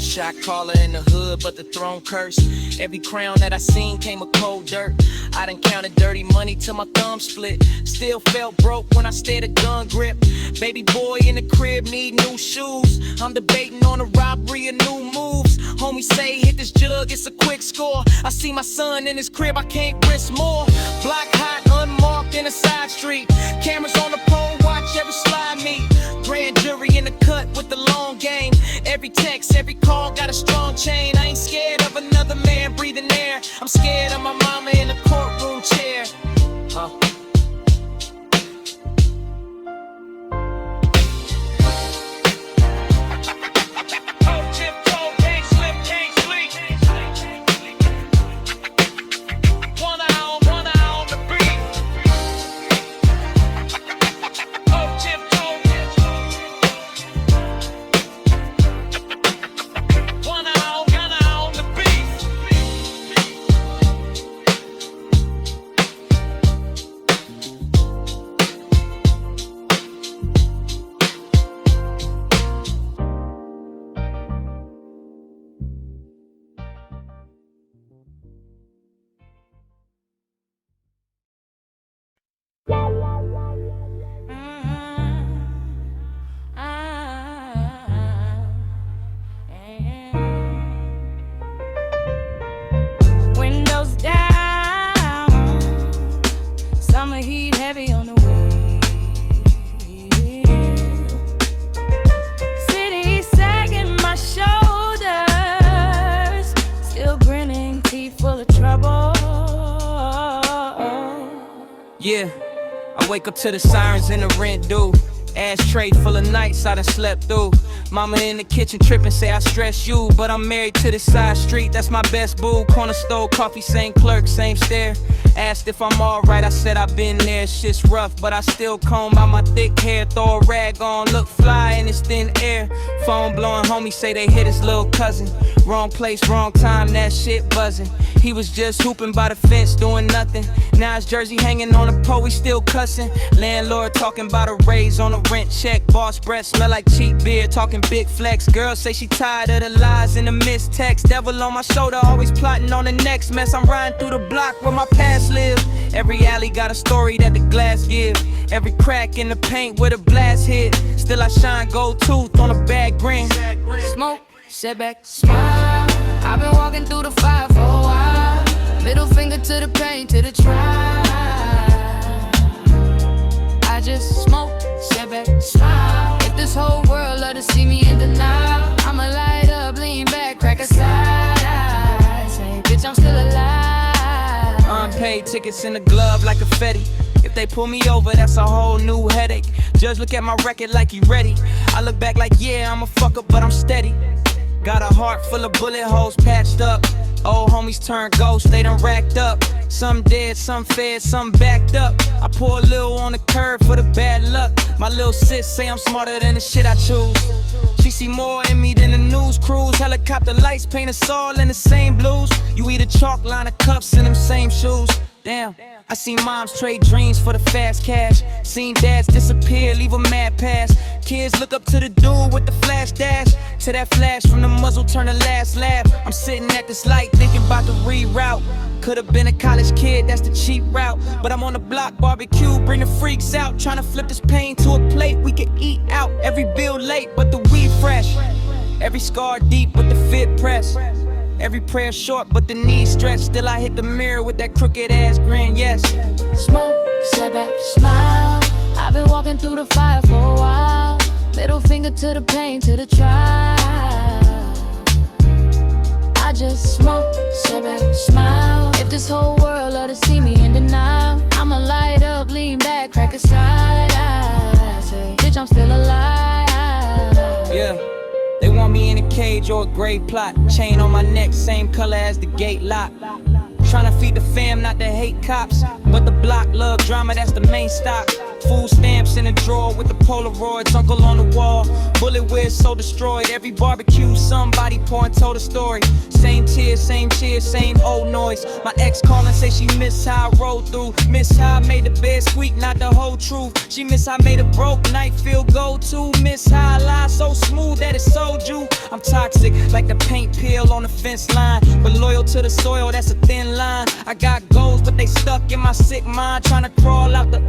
[SPEAKER 7] Shot caller in the hood, but the throne cursed. Every crown that I seen came with cold dirt. I done counted dirty money till my thumb split. Still felt broke when I stared at gun grip. Baby boy in the crib need new shoes. I'm debating on a robbery of new moves. Homie say hit this jug, it's a quick score. I see my son in his crib, I can't risk more. Block hot, unmarked in a side street. Cameras on the pole, watch every slide meet. Grand jury in the cut with the long game. Every text, every call got a strong chain. I ain't scared of another man breathing air. I'm scared of my mama in the courtroom chair. Yeah, I wake up to the sirens and the rent due. Ashtray full of nights I done slept through. Mama in the kitchen tripping, say I stress you. But I'm married to this side street, that's my best boo. Corner store, coffee, same clerk, same stare. Asked if I'm alright, I said I've been there. Shit's rough, but I still comb out my thick hair. Throw a rag on, look fly in this thin air. Phone blowing, homies say they hit his little cousin. Wrong place, wrong time, that shit buzzing. He was just hooping by the fence, doing nothing. Now his jersey hanging on the pole, we still cussing. Landlord talking about a raise on a rent check. Boss breath smell like cheap beer, talking big flex. Girl say she tired of the lies and the mistext. Devil on my shoulder, always plotting on the next mess. I'm riding through the block where my past live. Every alley got a story that the glass give. Every crack in the paint where the blast hit. Still I shine gold tooth on a bad grin.
[SPEAKER 8] Smoke, setback, smile. I've been walking through the fire for a while. Middle finger to the pain, to the trial. I just smoke, setback, smile. If this whole world love to see me in denial, I'ma light up, lean back, crack a side. Say, bitch, I'm still alive.
[SPEAKER 7] Unpaid tickets in the glove like confetti. If they pull me over, that's a whole new headache. Judge look at my record like he ready. I look back like, yeah, I'm a fucker, but I'm steady. Got a heart full of bullet holes patched up. Old homies turned ghosts, they done racked up. Some dead, some fed, some backed up. I pour a little on the curb for the bad luck. My little sis say I'm smarter than the shit I choose. She see more in me than the news crews. Helicopter lights paint us all in the same blues. You eat a chalk line of cups in them same shoes. Damn, I seen moms trade dreams for the fast cash. Seen dads disappear, leave a mad pass. Kids look up to the dude with the flash dash. To that flash from the muzzle turn the last laugh. I'm sitting at this light thinking about the reroute. Could've been a college kid, that's the cheap route. But I'm on the block, barbecue, bring the freaks out. Trying to flip this pain to a plate we can eat out. Every bill late, but the weed fresh. Every scar deep with the fit press. Every prayer short, but the knees stretched. Still I hit the mirror with that crooked ass grin, yes.
[SPEAKER 8] Smoke, setback, smile. I've been walking through the fire for a while. Middle finger to the pain, to the trial. I just smoke, setback, smile. If this whole world love to see me in denial, I'ma light up, lean back, crack a side. I say, bitch, I'm still alive.
[SPEAKER 7] Yeah. They want me in a cage or a gray plot. Chain on my neck, same color as the gate lock. Tryna feed the fam, not to hate cops. But the block love drama, that's the main stock. Food stamps in a drawer with the Polaroids. Uncle on the wall, bullet whiz so destroyed. Every barbecue, somebody pouring told a story. Same tears, same cheers, same old noise. My ex calling, say she miss how I rolled through. Miss how I made the bed squeak, not the whole truth. She miss how I made a broke night feel go to. Miss how I lie so smooth that it sold you. I'm toxic, like the paint peel on the fence line. But loyal to the soil, that's a thin line. I got goals, but they stuck in my sick mind. Tryna crawl out the